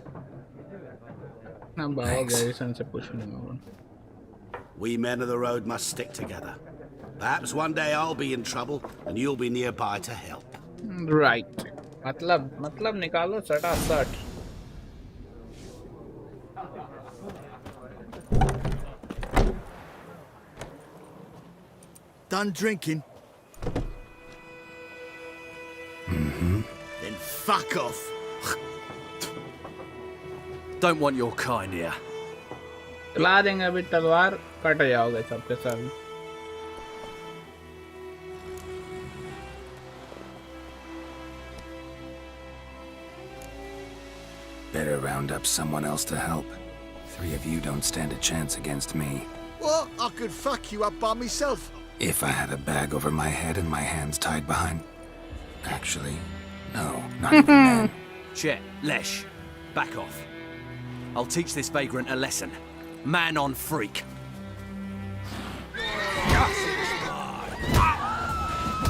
We men of the road must stick together. Perhaps one day I'll be in trouble and you'll be nearby to help. Right. मतलब निकालो सटासट. Done drinking? Then fuck off. Don't want your kind here. चला देंगे अभी तलवार cut जाओगे सबके सब. Better round up someone else to help. 3 of you don't stand a chance against me. What? I could fuck you up by myself. If I had a bag over my head and my hands tied behind... Actually, no, not even then. Chet, Lesh, back off. I'll teach this vagrant a lesson. Man on freak.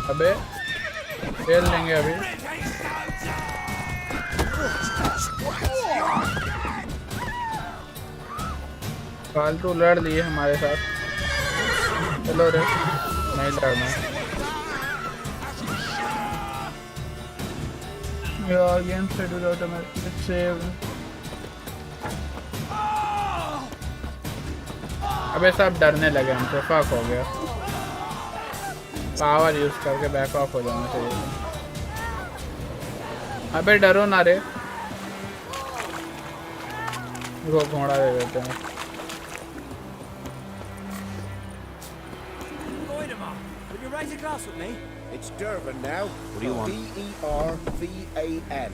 अबे खेल लेंगे अभी फालतू लड़ लिए हमारे साथ चलो रे नहीं लड़ना यार गेम शेड्यूल ऑटोमेटिक सेव अबे सब डरने लगे हमसे फक हो गया पावर यूज करके बैक ऑफ हो जाना चाहिए अबे डरो ना रे वो घोड़ा दे देते हैं Would you raise a glass with me? It's Durban now. What do you want? D-E-R-V-A-N,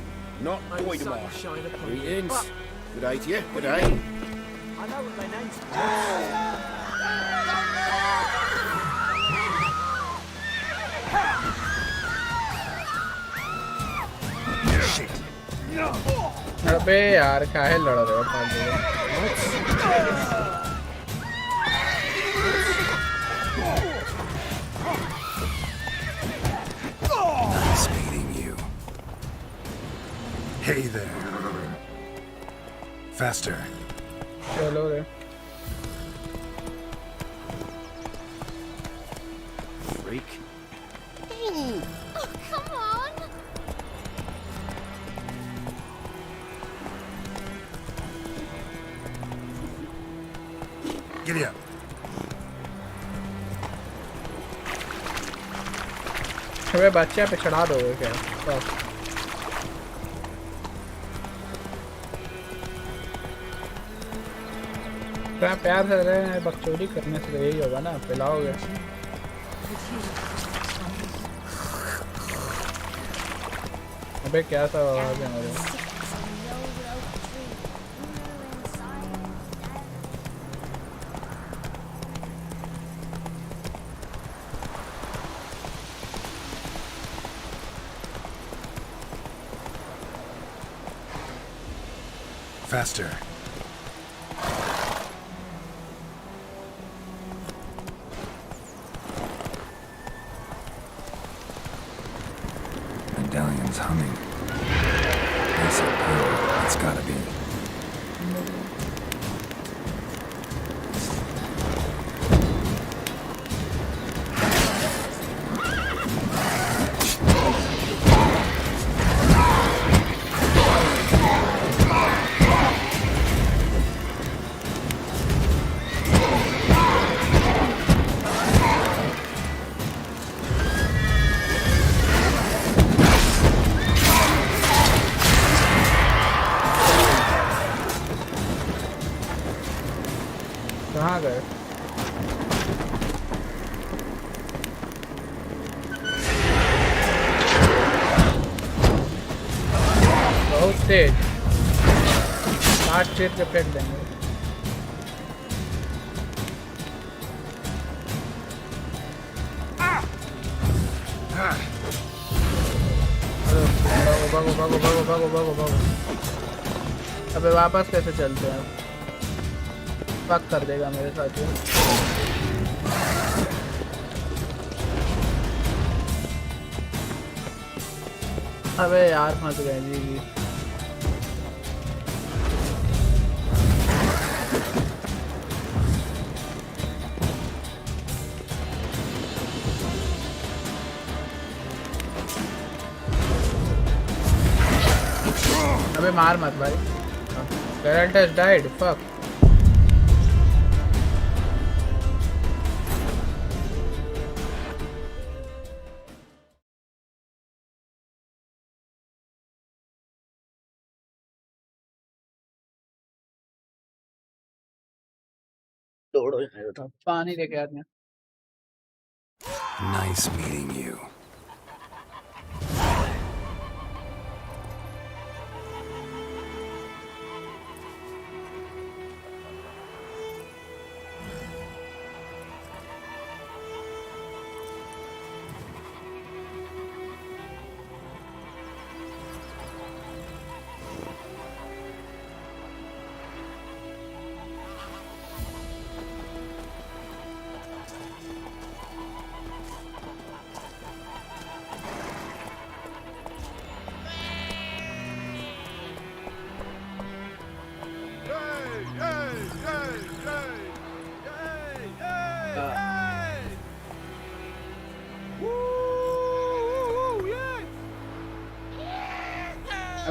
not Goidemar. Greetings. Good day to you. Good day. I know what their names are. अबे यार काहे लड़ रहे हो फालतू Nice meeting you. Hey there. Faster. चलो रे Freak. Oh, come on! Giddy up. अबे बच्चे पे चढ़ा दोगे क्या क्या प्यार से रहे हैं बकचोदी करने से यही होगा ना पिलाओगे अबे क्या सा आवाज है मेरे Faster. Medallion's humming. Basic power. It's gotta be. कहाँ गए बहुत तेज 8 चीर के फेंक देंगे भागो भागो भागो भागो भागो भागो अबे वापस कैसे चलते हैं पक कर देगा मेरे साथ ये अबे यार फंस गए जी अबे मार मत भाई Geralt has died fuck पानी लेके आते हैं Nice meeting you.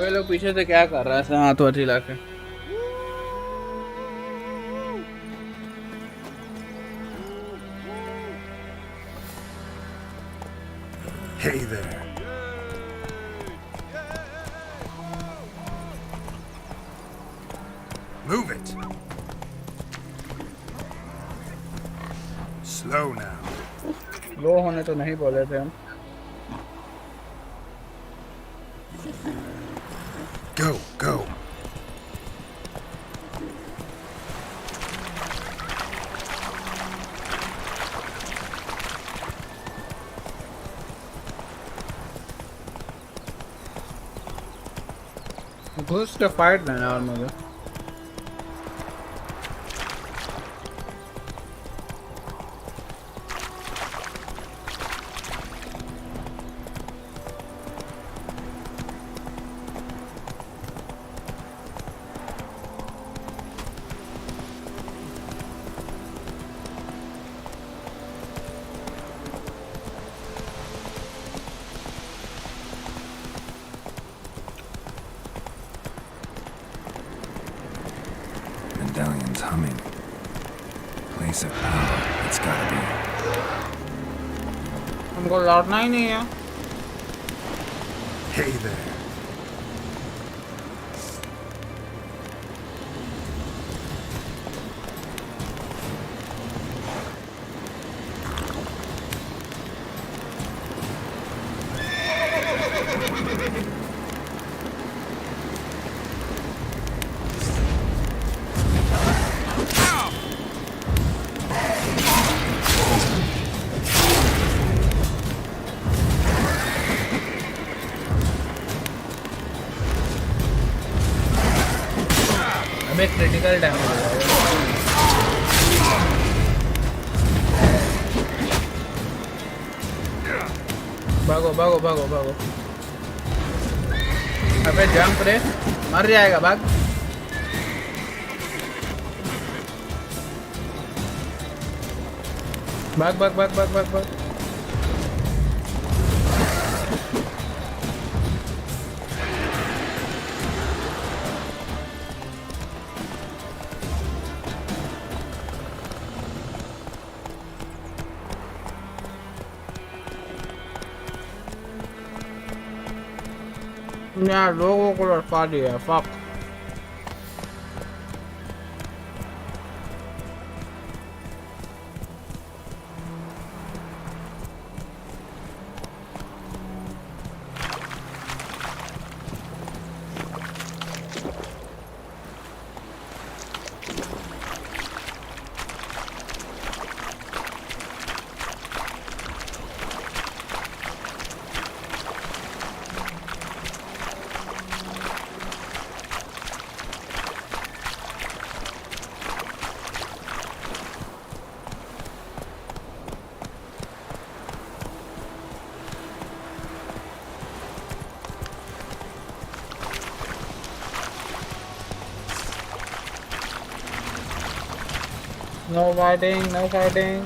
अबे लोग पीछे से क्या कर रहा है? हाथ वाथ हिला के। Hey there. Move it. Slow now. लो होने तो नहीं बोले थे हम। Go, go. घुस के फाइट लेना और मुझे। Medallion's humming. Place of power. It's gotta be. हमको लौटना ही नहीं है। Hey there. हमें क्रिटिकल डैमेज हो जाएगा। भागो भागो भागो भागो। अबे जंप रे, मर जाएगा। भाग भाग भाग भाग भाग भाग भाग। यार लोगों को लड़का दिया। Fuck. No fighting, no fighting.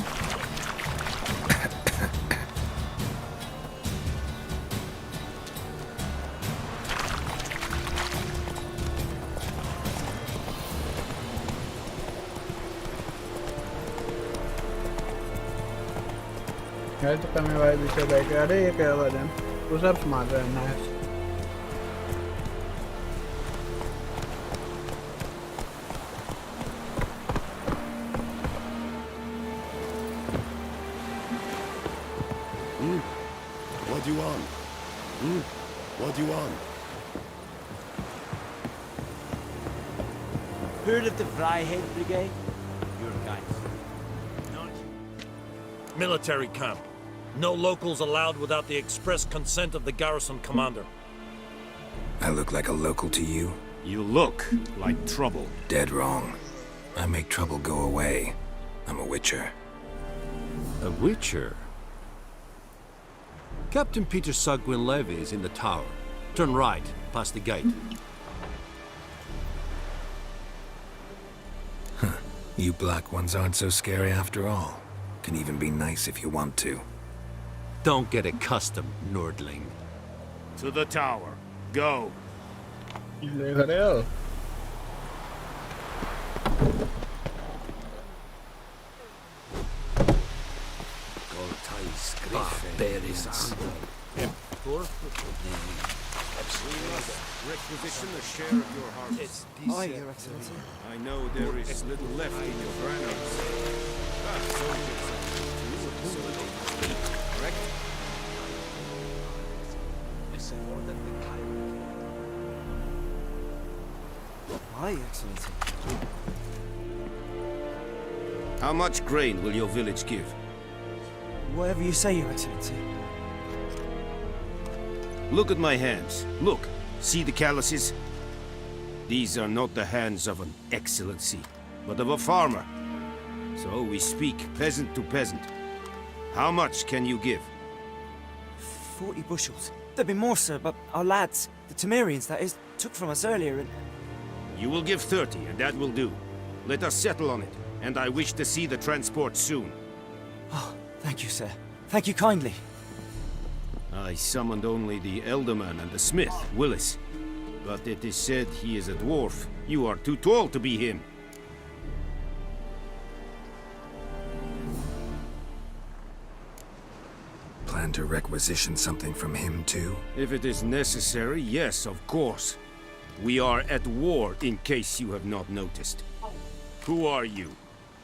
यार तो कमी भाई पीछे बैठे। अरे ये क्या बात है? पुशअप्स मार रहे हैं। Nice. What do you want? What do you want? Heard of the Freiheit Brigade? Your guys. Military camp. No locals allowed without the express consent of the garrison commander. I look like a local to you? You look like trouble. Dead wrong. I make trouble go away. I'm a witcher. A witcher? Captain Peter Sugwin Levy is in the tower. Turn right, past the gate. You black ones aren't so scary after all. Can even be nice if you want to. Don't get accustomed, Nordling. To the tower. Go. देख रहे हो? Barbarians. Requisition a share of your harvest. Aye, Your Excellency. I know there is little left in your granaries. Soldiers correct? Aye, Excellency. How much grain will your village give? Whatever you say, Your Excellency. Look at my hands. Look. See the calluses? These are not the hands of an excellency, but of a farmer. So we speak peasant to peasant. How much can you give? 40 bushels. There'd be more, sir, but our lads, the Temerians, that is, took from us earlier and... You will give 30, and that will do. Let us settle on it, and I wish to see the transport soon. Oh, thank you, sir. Thank you kindly. I summoned only the Elderman and the smith, Willis. But it is said he is a dwarf. You are too tall to be him. Plan to requisition something from him, too? If it is necessary, yes, of course. We are at war, in case you have not noticed. Who are you?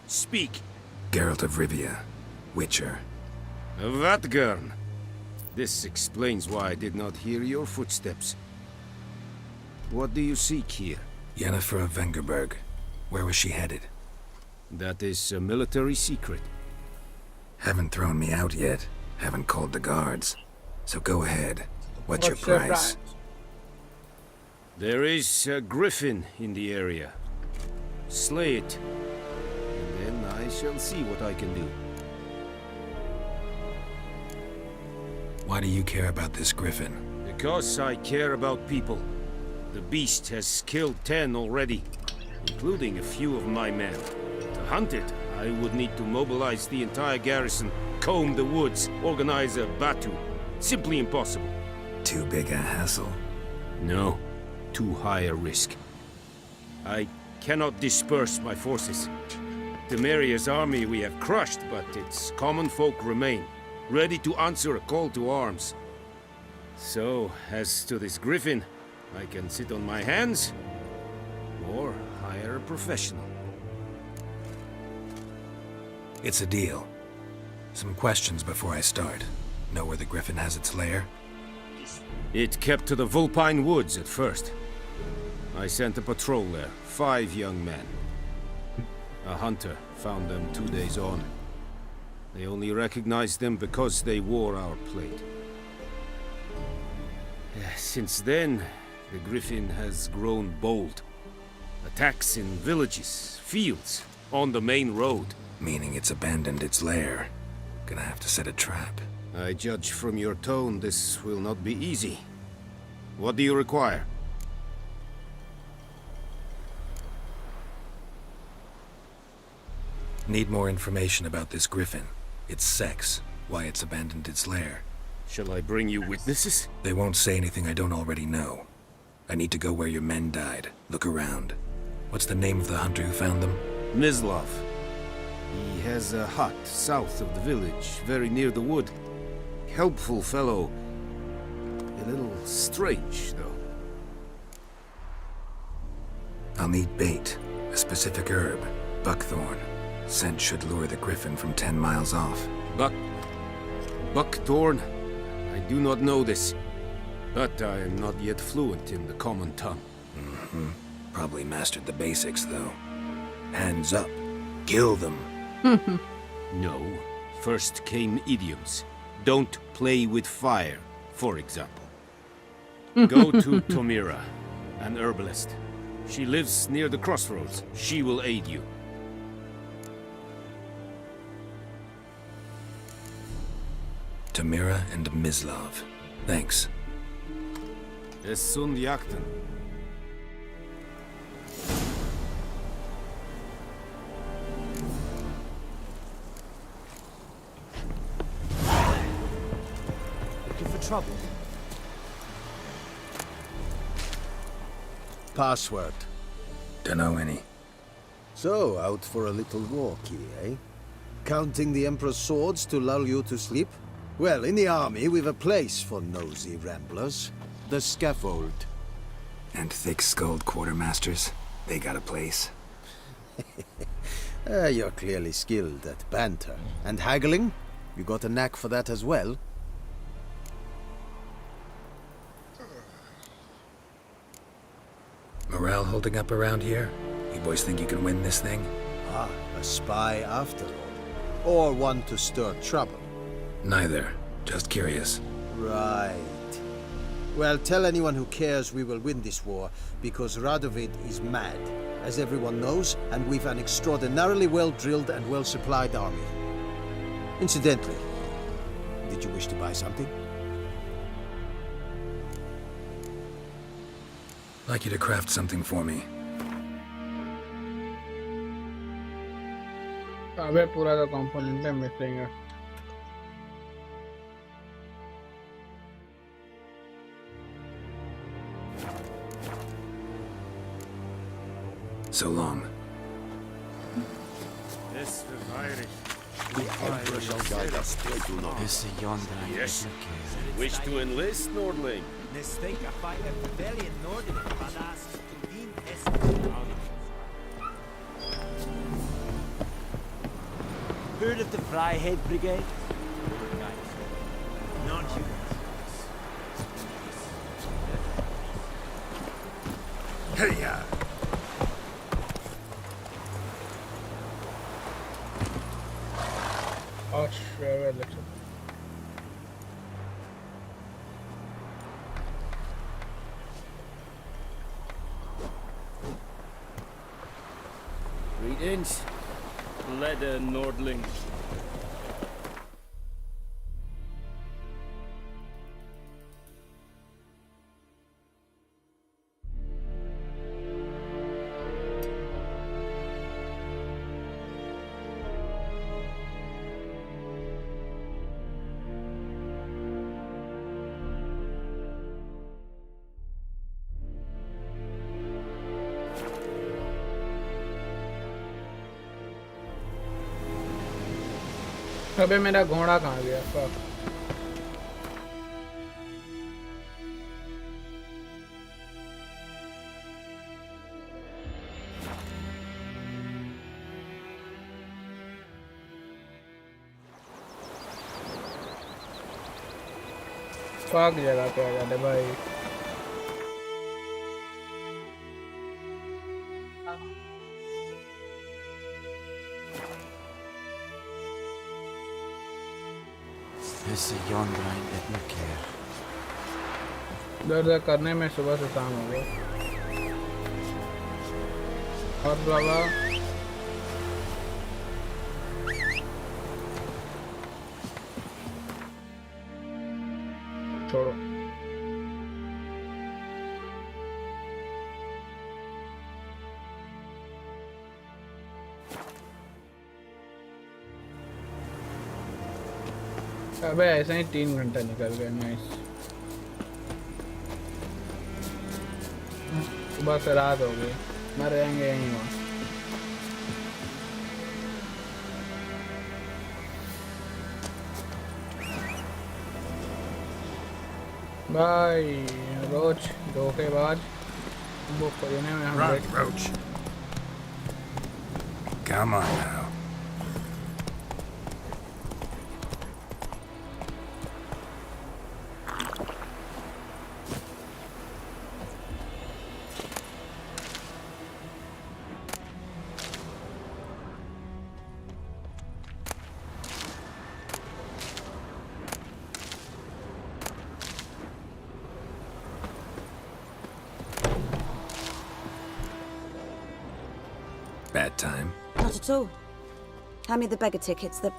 Speak. Geralt of Rivia, Witcher. Vatgern. This explains why I did not hear your footsteps. What do you seek here? Yennefer of Vengerberg. Where was she headed? That is a military secret. Haven't thrown me out yet. Haven't called the guards. So go ahead. What's your price? There is a griffin in the area. Slay it. And then I shall see what I can do. Why do you care about this griffin? Because I care about people. The beast has killed 10 already, including a few of my men. To hunt it, I would need to mobilize the entire garrison, comb the woods, organize a batu. Simply impossible. Too big a hassle? No, too high a risk. I cannot disperse my forces. Temeria's army we have crushed, but its common folk remain, ready to answer a call to arms. So, as to this griffin, I can sit on my hands, or hire a professional. It's a deal. Some questions before I start. Know where the griffin has its lair? It kept to the Vulpine Woods at first. I sent a patrol there, 5 young men. A hunter found them 2 days on. They only recognized them because they wore our plate. Since then, the griffin has grown bold. Attacks in villages, fields, on the main road. Meaning it's abandoned its lair. Gonna have to set a trap. I judge from your tone this will not be easy. What do you require? Need more information about this griffin. Its sex, why it's abandoned its lair. Shall I bring you witnesses? They won't say anything I don't already know. I need to go where your men died. Look around. What's the name of the hunter who found them? Mislav. He has a hut south of the village, very near the wood. Helpful fellow. A little strange, though. I'll need bait. A specific herb. Buckthorn. Scent should lure the griffin from 10 miles off. Buckthorn? I do not know this. But I am not yet fluent in the common tongue. Probably mastered the basics, though. Hands up. Kill them. No. First came idioms. Don't play with fire, for example. Go to Tomira, an herbalist. She lives near the crossroads. She will aid you. Tomira and Mislav. Thanks. Es sunt jakten. Looking for trouble? password? Dunno any. So, out for a little walkie, eh? Counting the Emperor's swords to lull you to sleep? Well, in the army, we've a place for nosy ramblers. The scaffold. And thick-skulled quartermasters, they got a place. You're clearly skilled at banter. And haggling? You got a knack for that as well? Morale holding up around here? You boys think you can win this thing? Ah, a spy after all. Or one to stir trouble. Neither. Just curious. Right. Well, tell anyone who cares we will win this war, because Radovid is mad, as everyone knows, and we've an extraordinarily well-drilled and well-supplied army. Incidentally, did you wish to buy something? I'd like you to craft something for me. अबे पूरा तो component है missing है. So long. This is The Emperor shall guide us straight to This is yonder. Yes. Wish to enlist, Nordling? Heard of the Fryhead Brigade? Not you. Hey-ya! Oh, sure, let's go. Greetings. Leather, Nordling. अबे मेरा घोड़ा कहाँ गया? Fuck. Fuck जगह पे आ जाते भाई. This is yonder. I don't care. दर्द करने में सुबह से शाम हो गया. और बाबा छोड़ो. अबे ऐसे ही 3 घंटे निकल गए. नाइस. सुबह से रात हो गई. मर जाएंगे यहीं वहाँ. भाई रोज धोखेबाज वो खोजने में हम Run, Roach. Come on now. Bad time. Not at all. Hand me the beggar tickets. The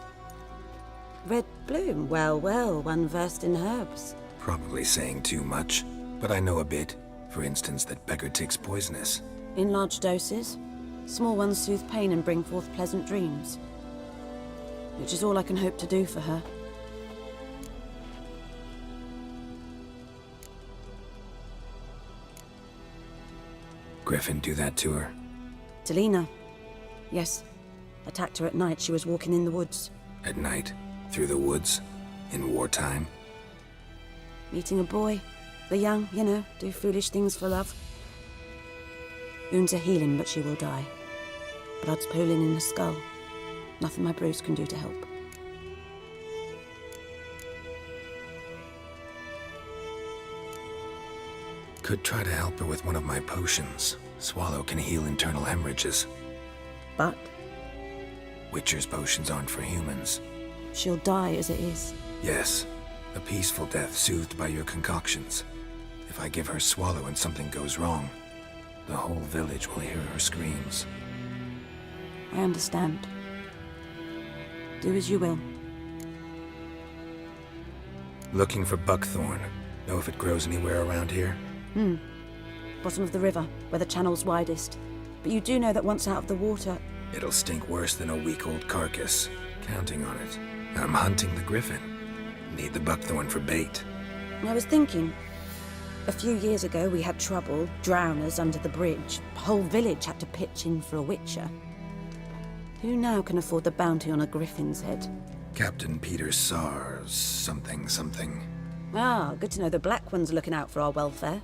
red bloom. Well, well, one versed in herbs. Probably saying too much, but I know a bit. For instance, that beggar tick's poisonous. In large doses. Small ones soothe pain and bring forth pleasant dreams. Which is all I can hope to do for her. Griffin do that to her? Delina. Yes. Attacked her at night. She was walking in the woods. At night? Through the woods? In wartime? Meeting a boy. The young, you know, do foolish things for love. Wounds are healing, but she will die. Blood's pooling in her skull. Nothing my Bruce can do to help. Could try to help her with one of my potions. Swallow can heal internal hemorrhages. But? Witcher's potions aren't for humans. She'll die as it is. Yes. A peaceful death soothed by your concoctions. If I give her Swallow and something goes wrong, the whole village will hear her screams. I understand. Do as you will. Looking for buckthorn. Know if it grows anywhere around here? Bottom of the river, where the channel's widest. But you do know that once out of the water... It'll stink worse than a week-old carcass. Counting on it. I'm hunting the griffin. Need the buckthorn for bait. I was thinking... A few years ago we had trouble, drowners under the bridge. The whole village had to pitch in for a witcher. Who now can afford the bounty on a griffin's head? Captain Peter Sars, something. Ah, good to know the Black One's looking out for our welfare.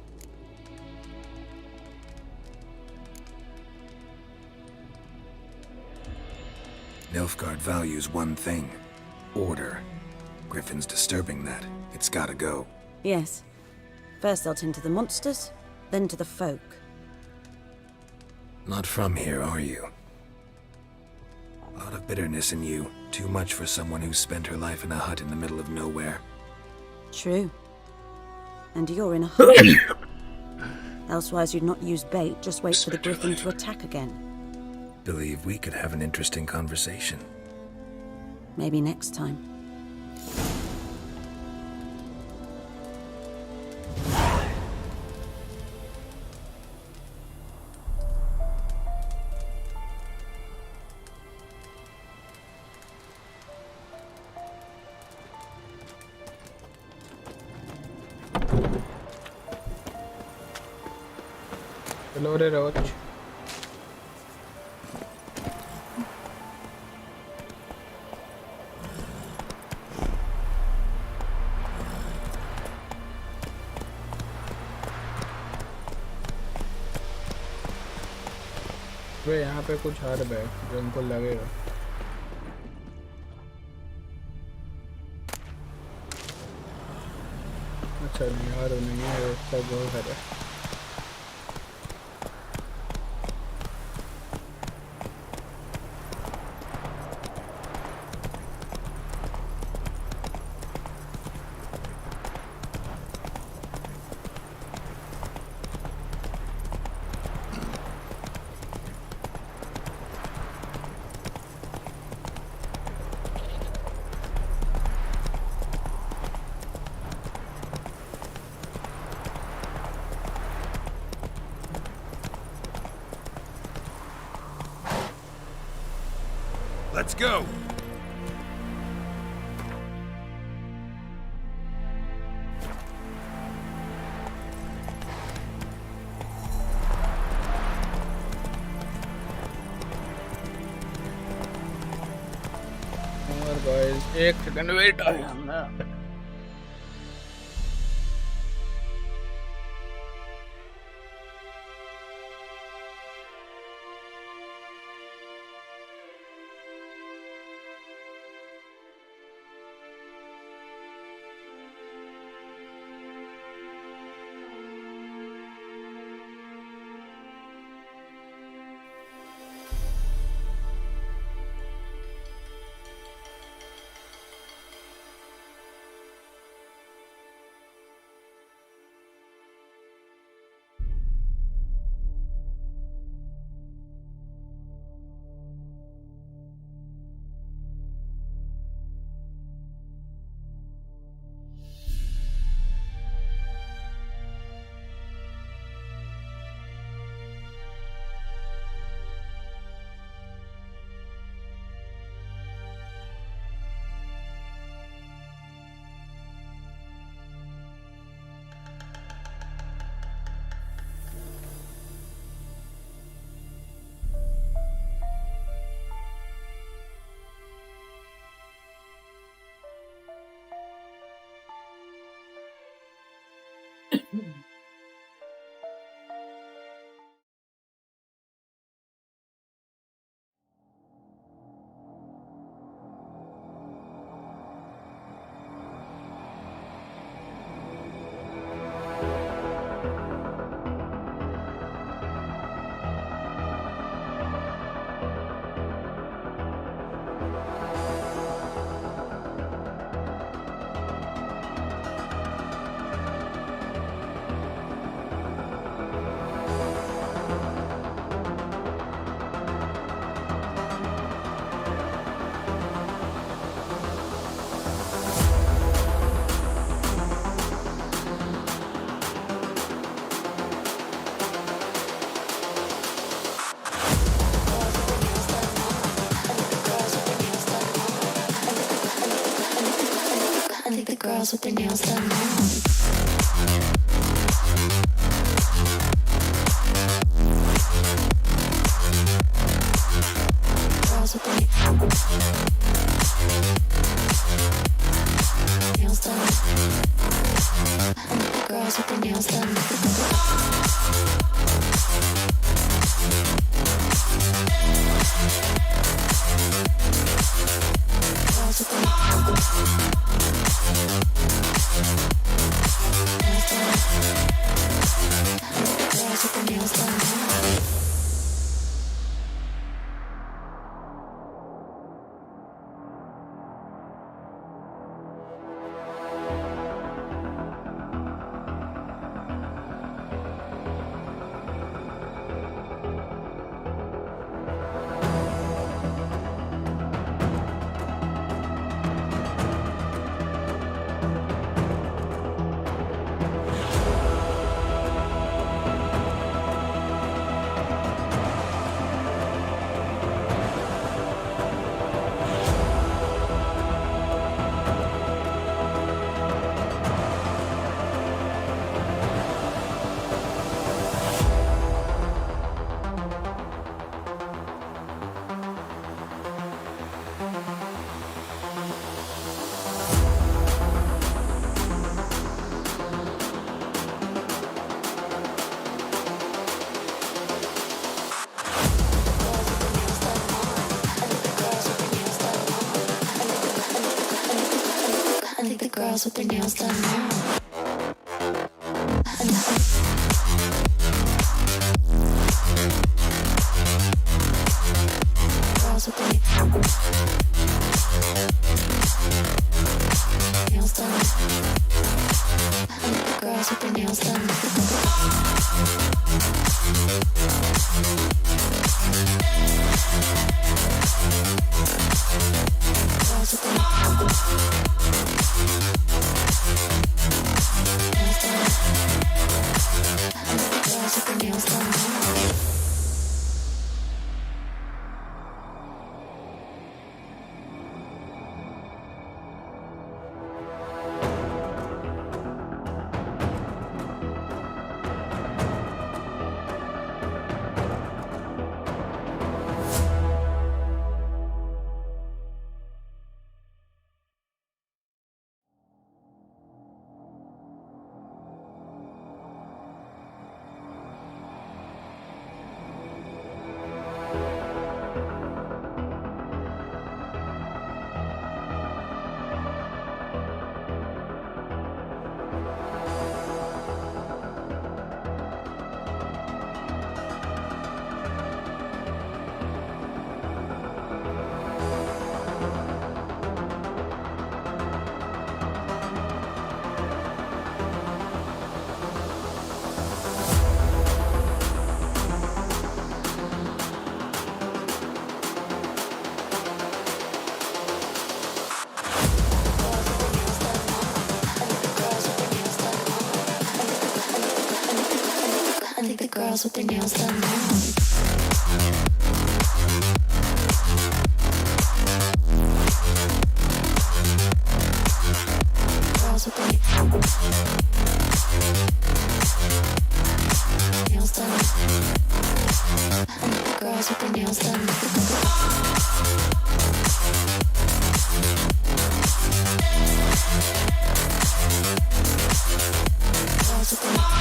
Nilfgaard values one thing. Order. Griffin's disturbing that. It's gotta go. Yes. First they'll tend to the monsters, then to the folk. Not from here, are you? A lot of bitterness in you. Too much for someone who spent her life in a hut in the middle of nowhere. True. And you're in a hurry. Elsewise you'd not use bait, just wait for the griffin to attack again. Believe we could have an interesting conversation. Maybe next time. Hello there, Roach. वे यहाँ पे कुछ herb है जो उनको लगेगा। अच्छा नहीं herb नहीं है, सब वो है। Let's go! और गाइस एक सेकंड वेट आई एम ना। I think the girls with their nails done now. Girls with their nails done. I think the girls with their nails done. Girls with their nails done. I think the girls with their nails done now. Girls with their nails done. I think the girls with their nails done. Girls with their nails done. I think the girls with their nails done now. Girls with their nails done. I think the girls with their nails done. Girls with their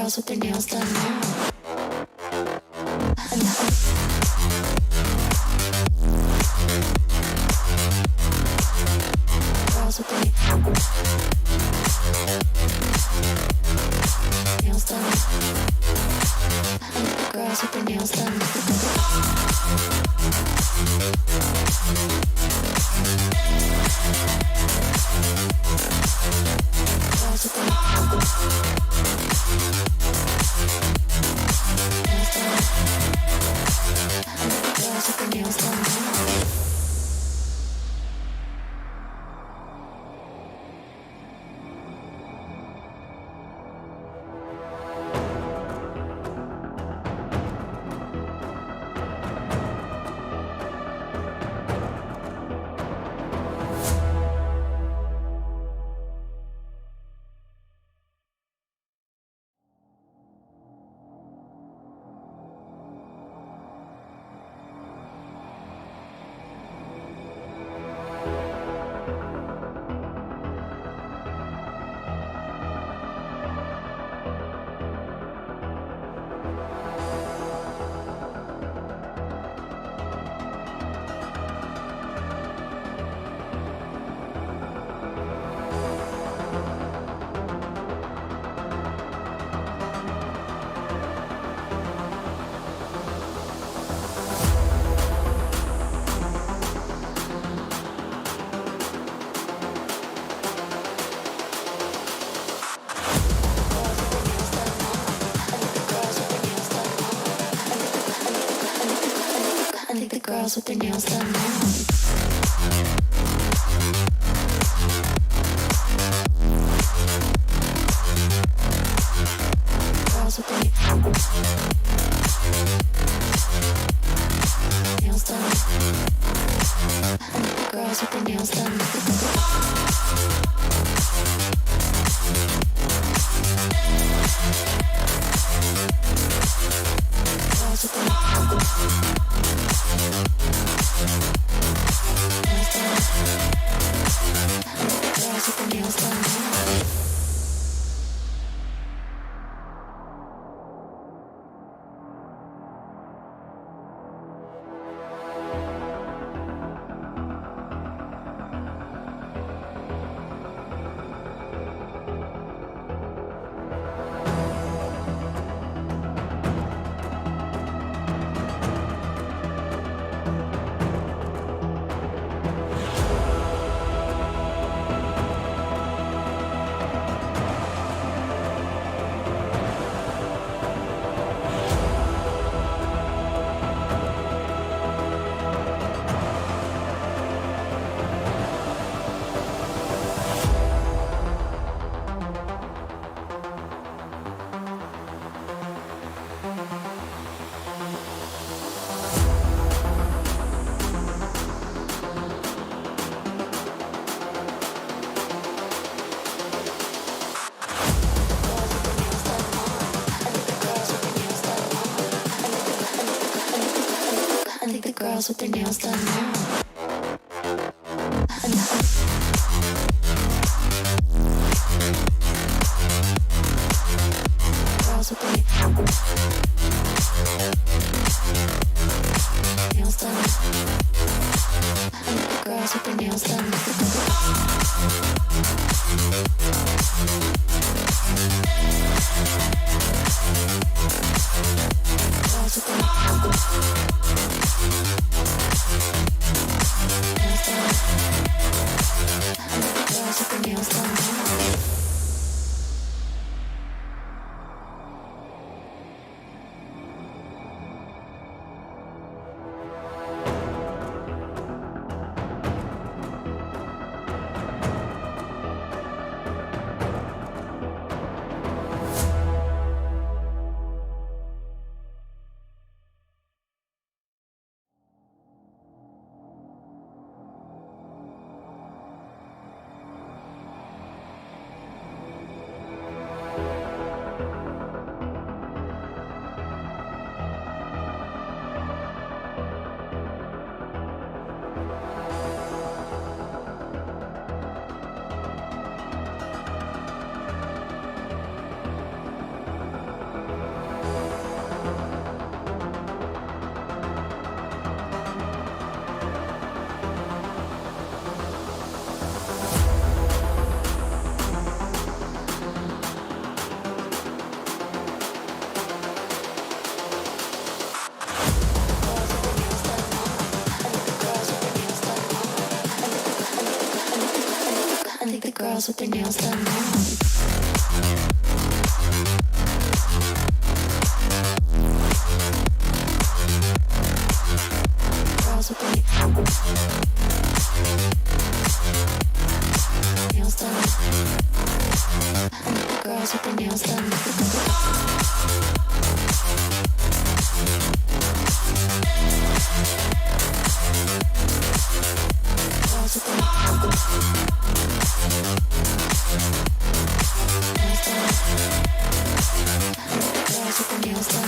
girls with their nails done now. Girls with their nails done. Girls with their nails done. Girls with their nails done. Girls with their nails done now. Girls with their nails done. Girls with their nails done. Girls with their nails done. Girls with their nails done now. Girls with their nails done. Girls with their nails done. Girls with their nails done. girls with their nails done now. Girls with their nails done. Girls with their nails done. Girls with their nails done.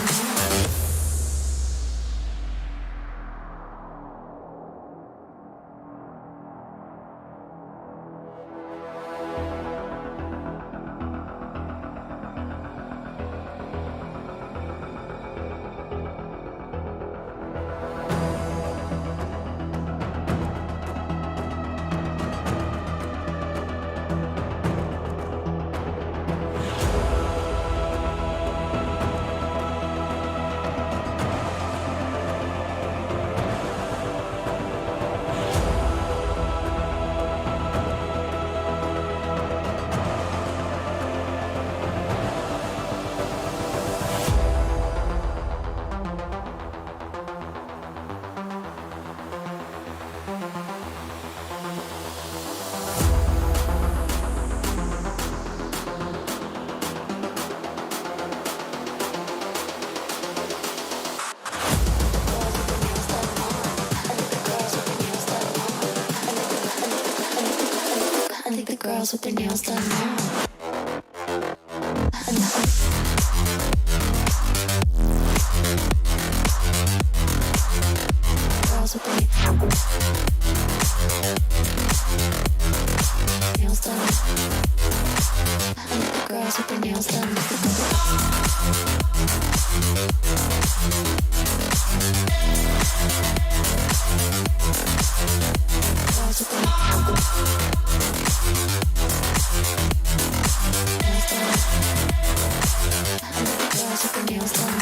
I think the girls with their nails done now. Girls with their nails done. I think the girls with their nails done. Girls with their nails done.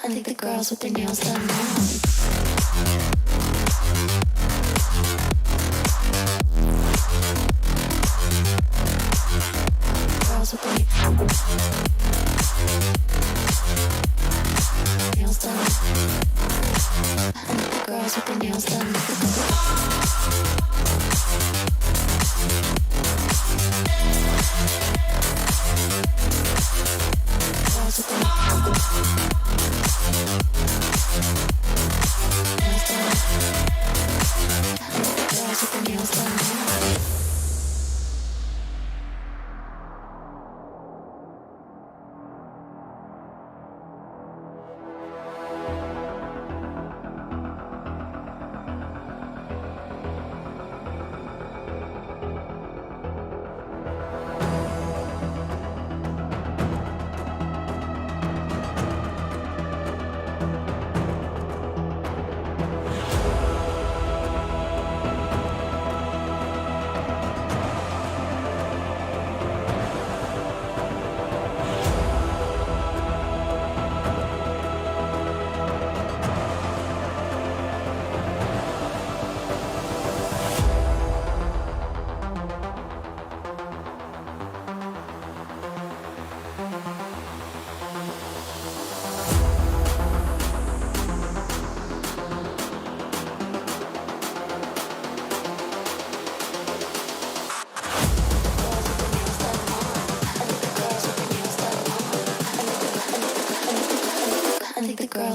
I think the girls with their nails done now. Girls with their nails done. I think the girls with their nails done. Girls with their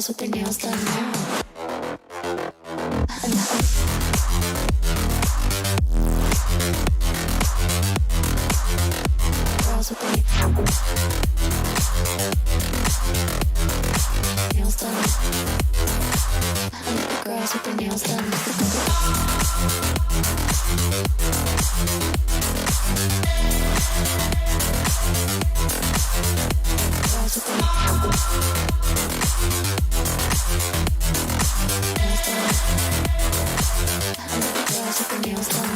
girls with their nails done now. Girls with their nails done. Girls with their nails done. Girls with their nails done.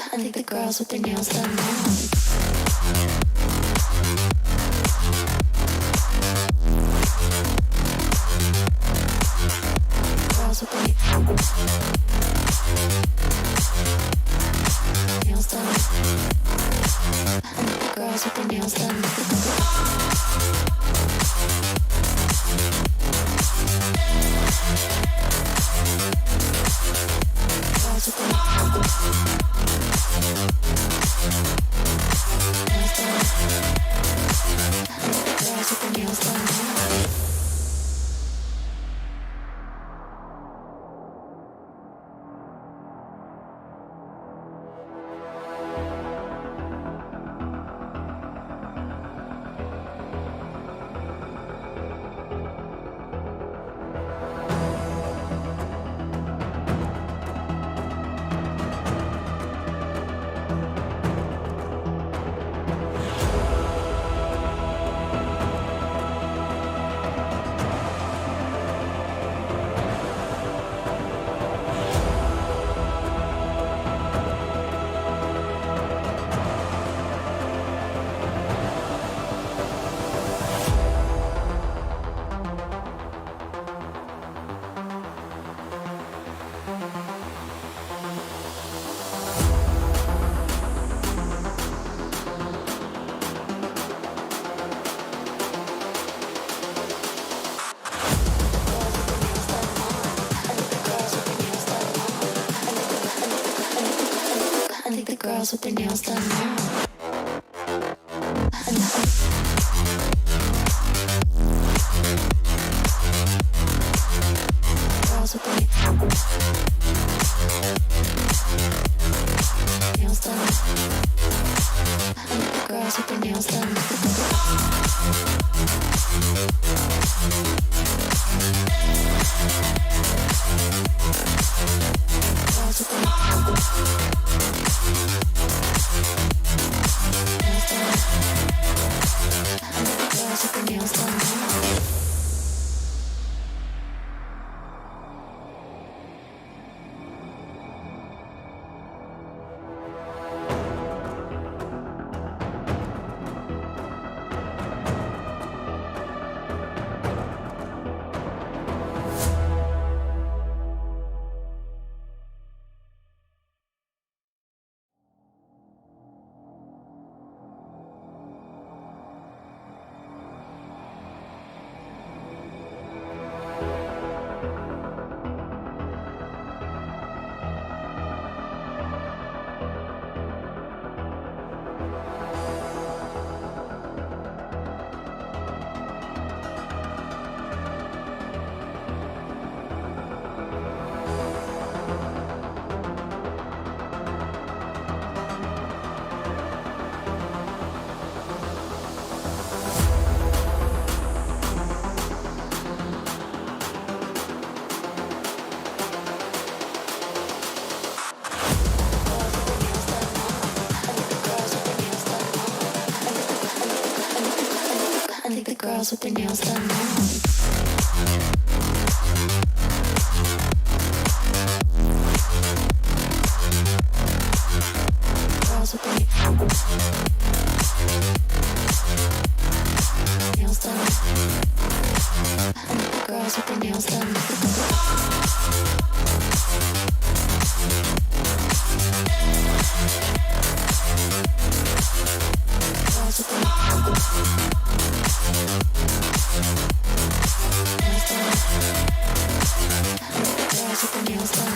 I think the girls with their nails done now. Girls with their nails done. I think the girls with their nails done. Girls with their nails done. I think the girls with their nails done now. Girls with their nails done. I think the girls with their nails done. Girls with their nails done. girls with their nails done now. Girls with their nails done. Girls with their nails done. Girls with their nails done.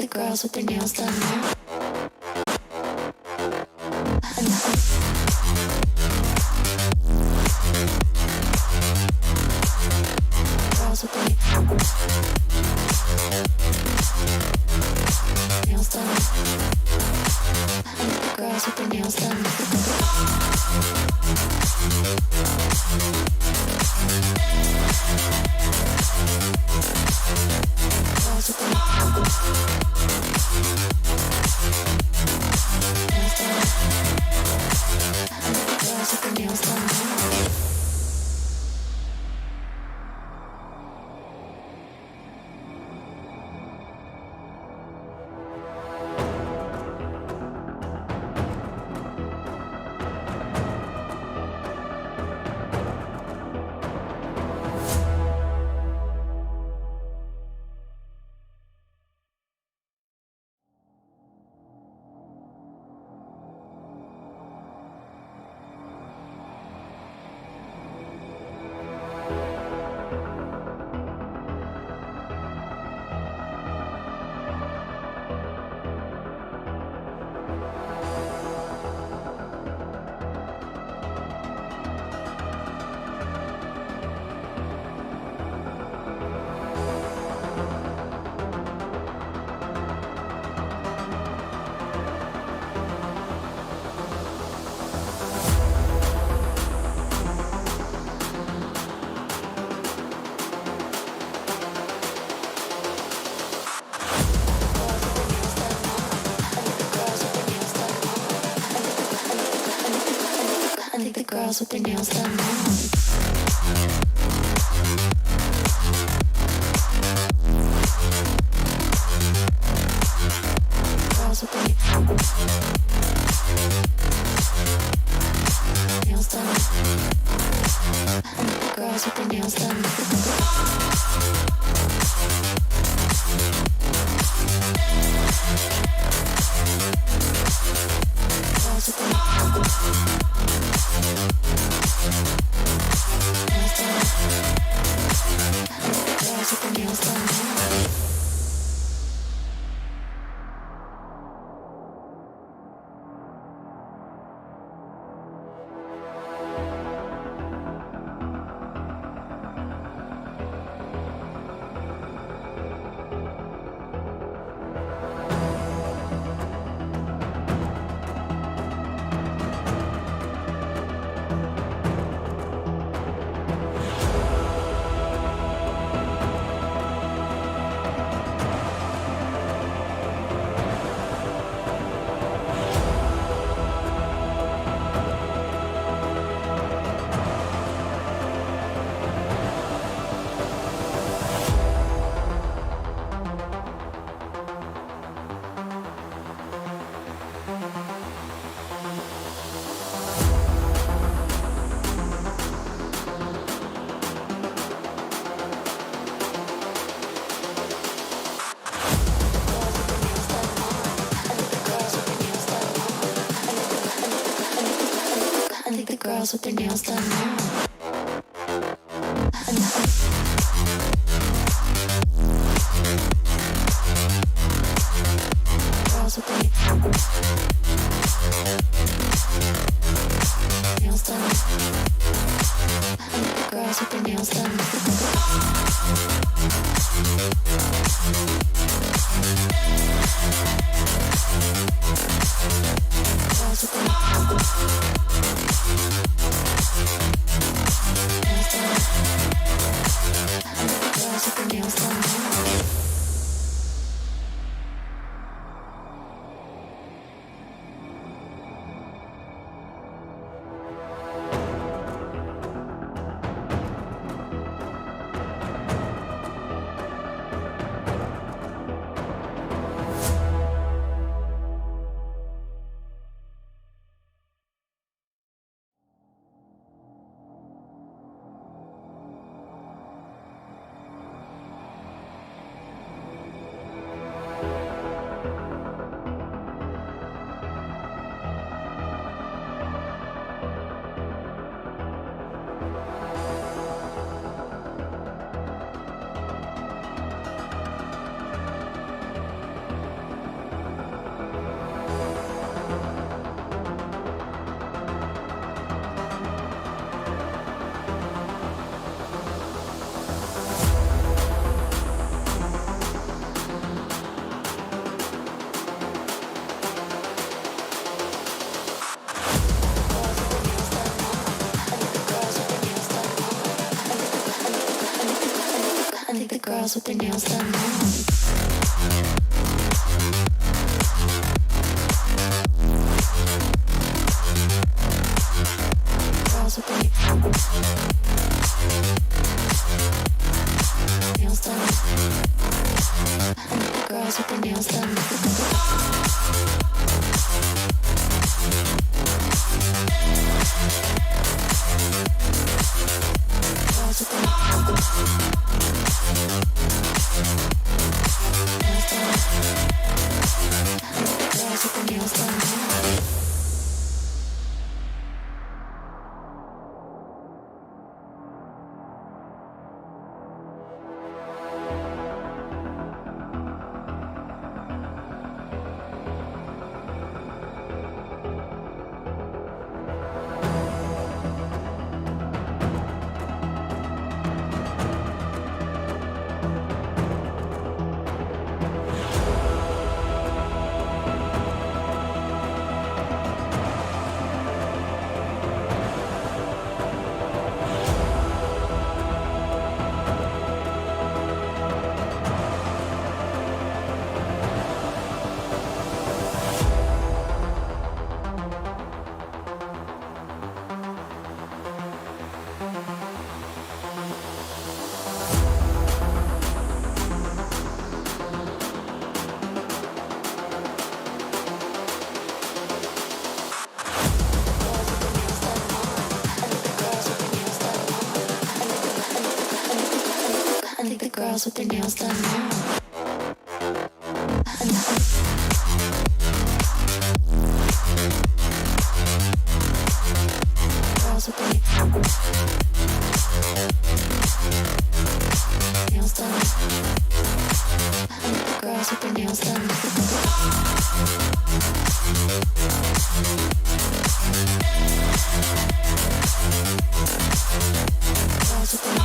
Girls with their nails done now. Girls with their nails done. Girls with their nails done. Girls with their nails done. I think the girls with their nails done now. Girls with their nails done. Girls with their nails done. Girls with their nails done. girls with their nails done now. Girls with their nails done. Girls with their nails done. Girls with their nails done. Girls with their nails done now. Girls with their nails done. Girls with their nails done. Girls with their nails done. Girls with their nails done now. Girls with their nails done. Girls with their nails done. Girls with their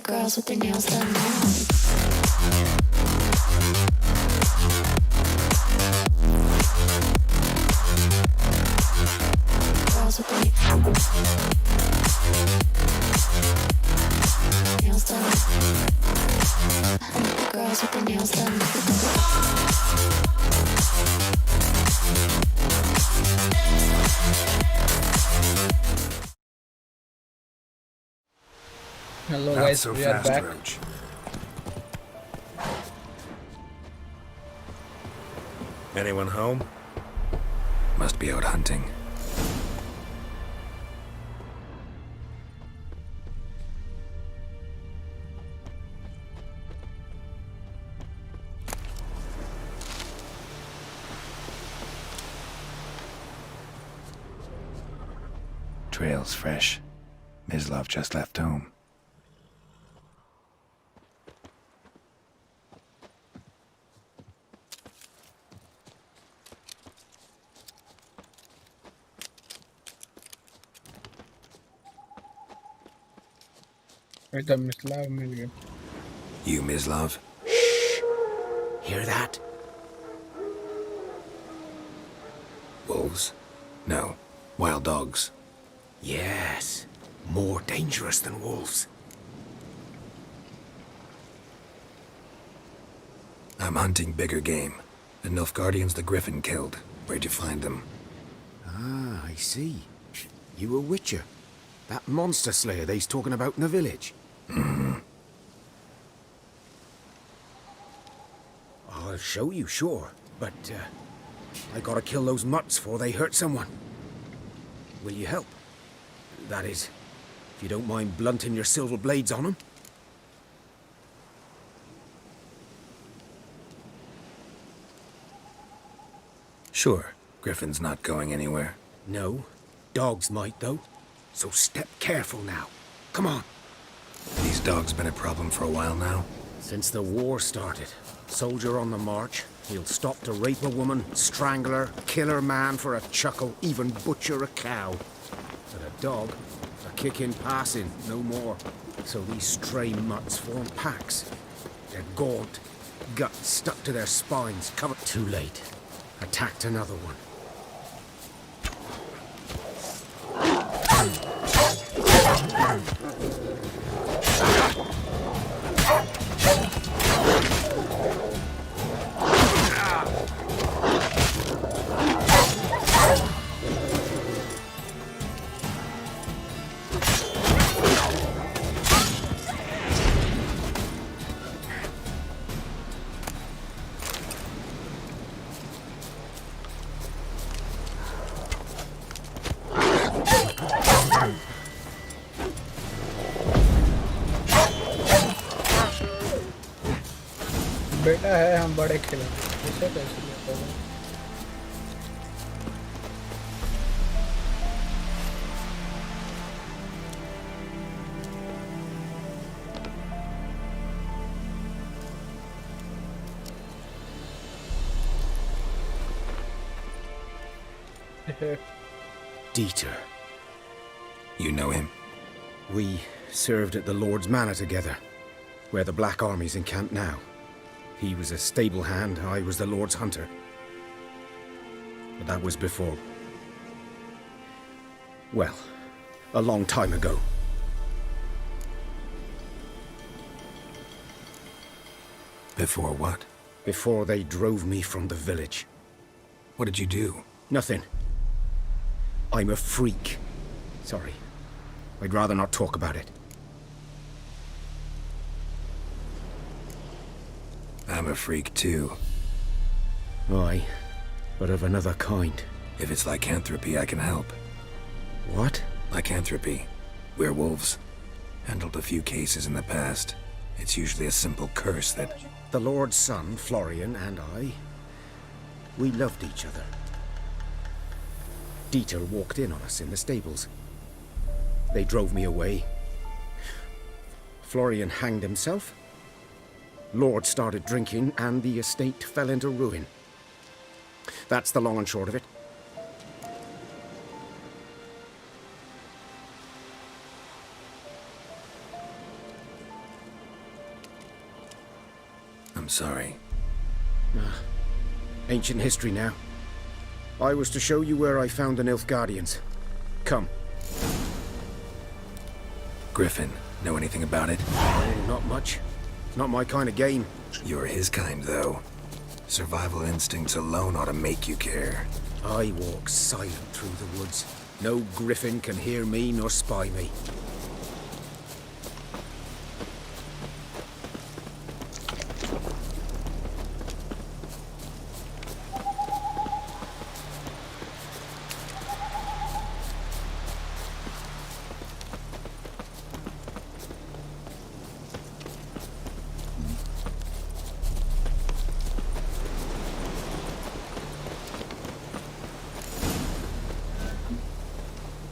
girls with their nails done now. Girls with their nails done. Girls with their nails done. Hello Not guys, so we are fast, back. Roach. Anyone home? Must be out hunting. Trail's fresh. Mislov just left home. Wait, Mislav मिल गया. You, Mislov? Hear that? Wolves? No. Wild dogs. Yes. More dangerous than wolves. I'm hunting bigger game. The Nilfgaardians the Griffin killed. Where'd you find them? Ah, I see. You a witcher. That monster slayer they's talking about in the village. I'll show you, sure. But, I gotta kill those mutts before they hurt someone. Will you help? That is, if you don't mind blunting your silver blades on them. Sure. Griffin's not going anywhere. No. Dogs might, though. So step careful now. Come on. These dogs been a problem for a while now? Since the war started. Soldier on the march. He'll stop to rape a woman, strangle her, kill her man for a chuckle, even butcher a cow. But a dog, a kick in passing, no more. So these stray mutts form packs. They're gaunt, guts stuck to their spines, covered. Too late. Attacked another one. बेटा है हम बड़े खिलाड़ी इसे कैसे लेता हूँ Dieter. You know him? We served at the Lord's Manor together, where the Black Army's encamped now. He was a stable hand, I was the Lord's hunter. But that was before... well, a long time ago. Before what? Before they drove me from the village. What did you do? Nothing. I'm a freak. Sorry. I'd rather not talk about it. I'm a freak too. Aye, but of another kind. If it's lycanthropy, I can help. What? Lycanthropy. Werewolves. Handled a few cases in the past. It's usually a simple curse that... The Lord's son, Florian, and I... we loved each other. Dieter walked in on us in the stables. They drove me away. Florian hanged himself. Lord started drinking, and the estate fell into ruin. That's the long and short of it. I'm sorry. Ancient history now. I was to show you where I found the Nilfgaardians. Come. Griffin, know anything about it? Oh, not much. It's not my kind of game. You're his kind, though. Survival instincts alone ought to make you care. I walk silent through the woods. No griffin can hear me nor spy me.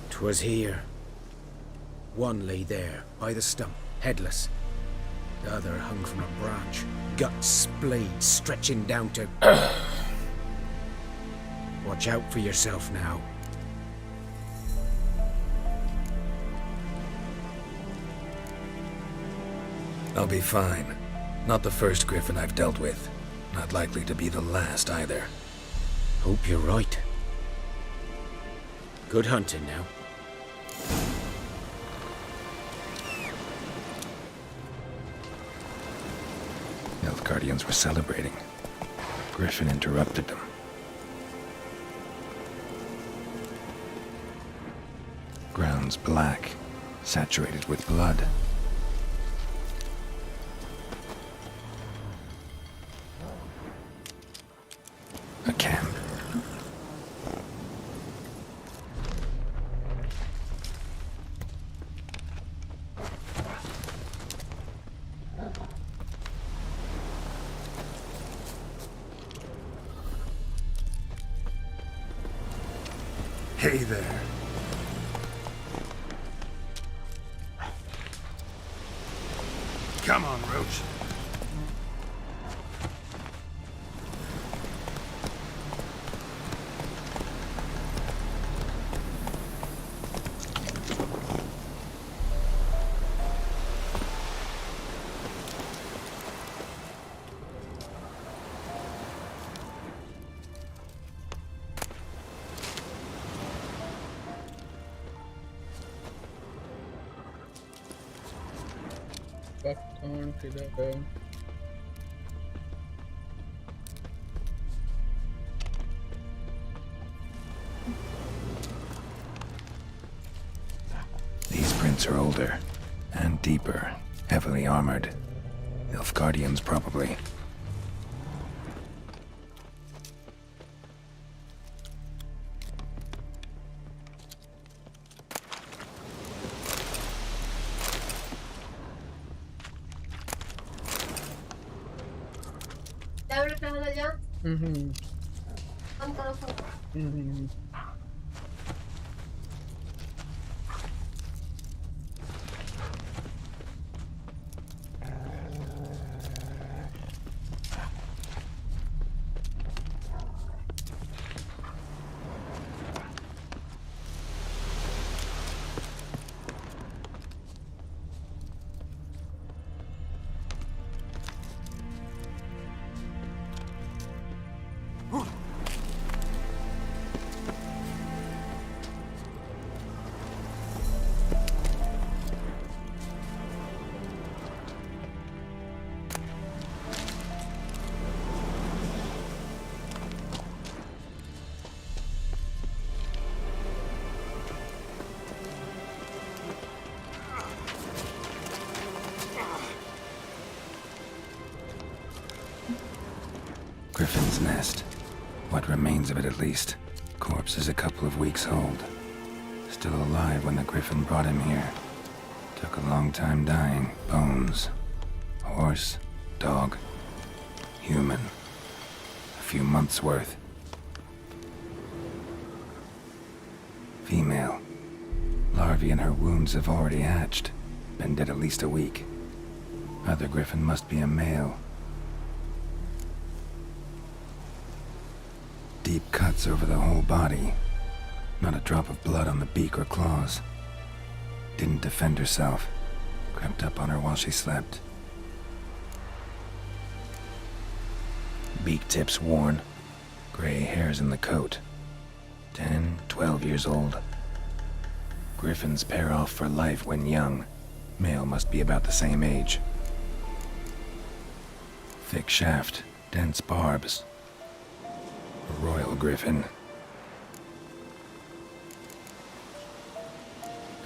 'Twas here. One lay there, by the stump, headless. The other hung from a branch, guts splayed, stretching down to... Watch out for yourself now. I'll be fine. Not the first griffin I've dealt with. Not likely to be the last either. Hope you're right. Good hunting now. Nilfgaardians were celebrating. Griffin interrupted them. Ground's black, saturated with blood. A camp. Hey there. Come on, Roach. Back on to the home. These prints are older and deeper, heavily armored. Nilfgaardians, probably. Griffin's nest. What remains of it, at least. Corpse is a couple of weeks old. Still alive when the griffin brought him here. Took a long time dying. Bones. Horse. Dog. Human. A few months' worth. Female. Larvae in her wounds have already hatched. Been dead at least a week. Other griffin must be a male. Deep cuts over the whole body. Not a drop of blood on the beak or claws. Didn't defend herself. Crept up on her while she slept. beak tips worn, gray hairs in the coat. 10, 12 years old. Griffins pair off for life when young. Male must be about the same age. Thick shaft, dense barbs. A royal griffin.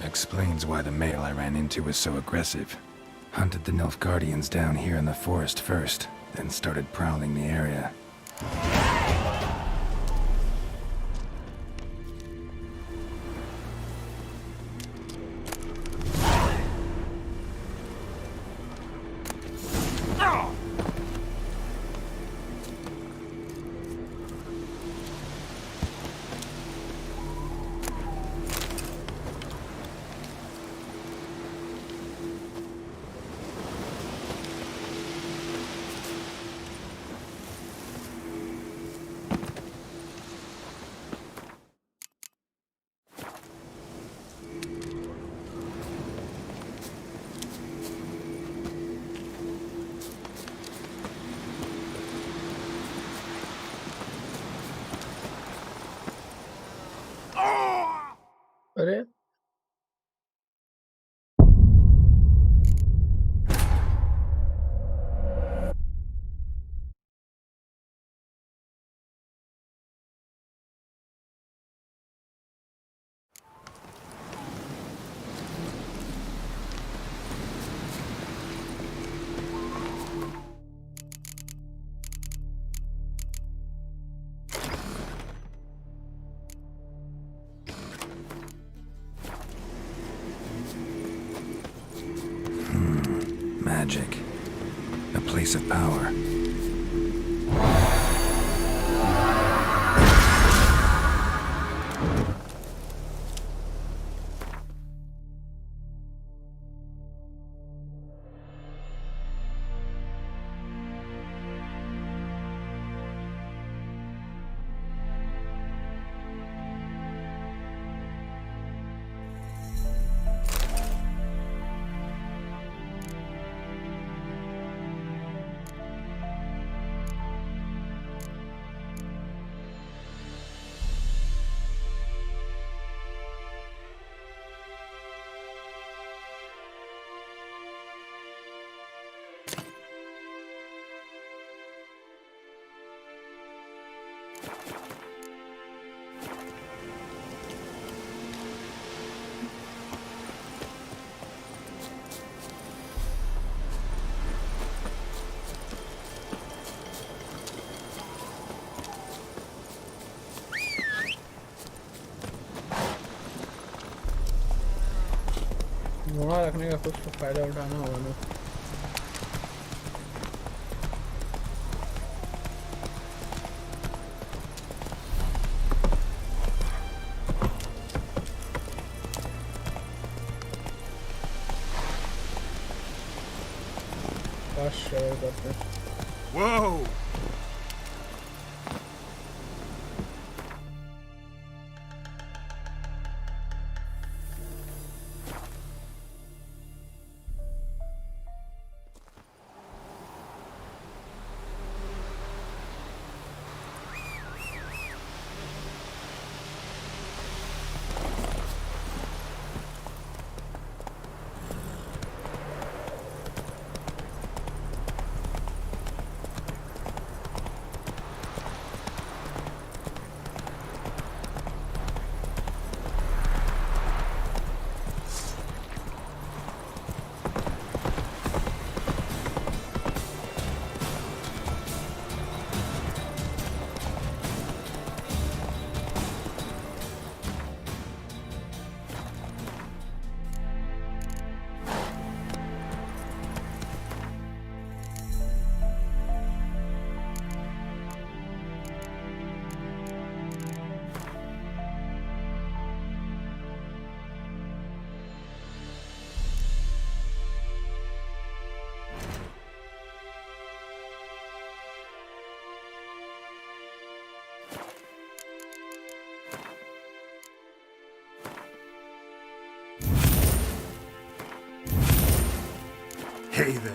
Explains why the male I ran into was so aggressive. Hunted the Nilfgaardians down here in the forest first, then started prowling the area. अरे Magic. A place of power. वहाँ रखने का कुछ तो फायदा उठाना होगा ना। बस शेयर करते हैं। Whoa! Hey there.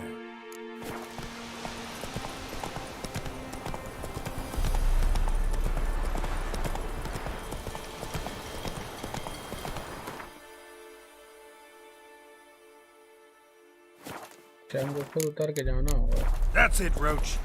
है, हमको खुद उतर के जाना होगा। That's it, Roach.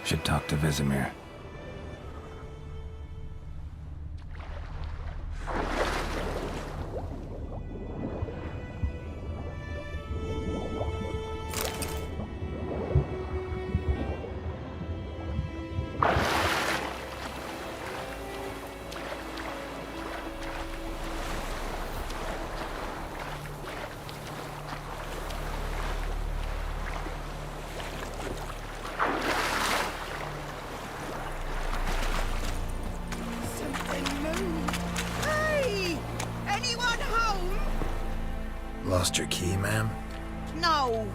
Should talk to Vesemir. Lost your key, ma'am? No,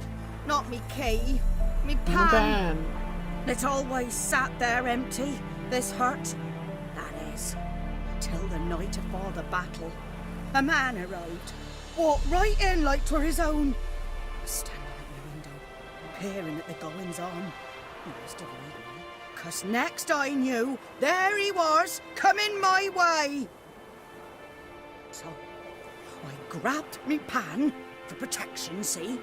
not me key. Me pan. It always sat there empty, this hut. That is, till the night afore the battle. A man arrived, walked right in like 'twere his own. Standing at the window, peering at the goings-on. He must have read me, 'cause next I knew, there he was, coming my way. So I grabbed me pan for protection, see?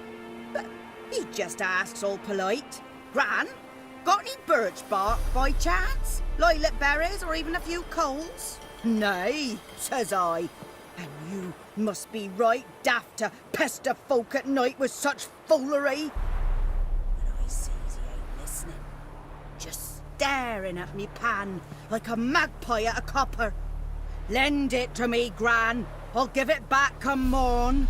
But he just asks all polite, Gran, got any birch bark by chance? Lilac berries or even a few coals? Nay, says I, and you must be right daft to pester folk at night with such foolery. But I sees he ain't listening, just staring at me pan like a magpie at a copper. Lend it to me, Gran. I'll give it back come morn.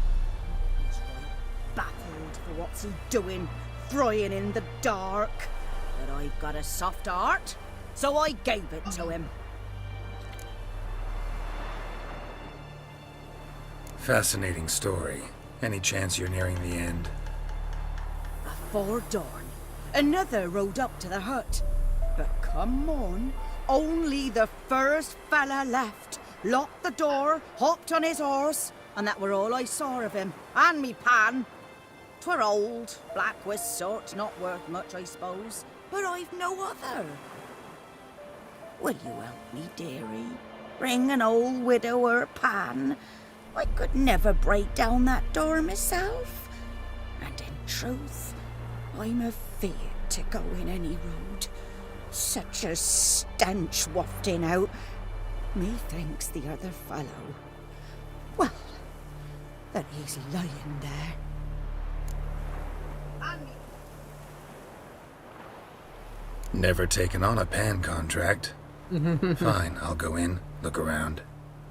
He's right baffled for what's he doing, frying in the dark. But I've got a soft heart, so I gave it to him. Fascinating story. Any chance you're nearing the end? Before dawn, another rode up to the hut. But come morn, only the first fella left. Locked the door, hopped on his horse, and that were all I saw of him, and me pan. 'Twere old, black-wist sort, not worth much, I suppose, but I've no other. Will you help me, dearie? Bring an old widower pan. I could never break down that door myself, and in truth, I'm afeard to go in any road. Such a stench wafting out. Methinks the other fellow, well, that he's lying there. Never taken on a pan contract. Fine, I'll go in, look around.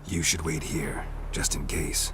You should wait here, just in case.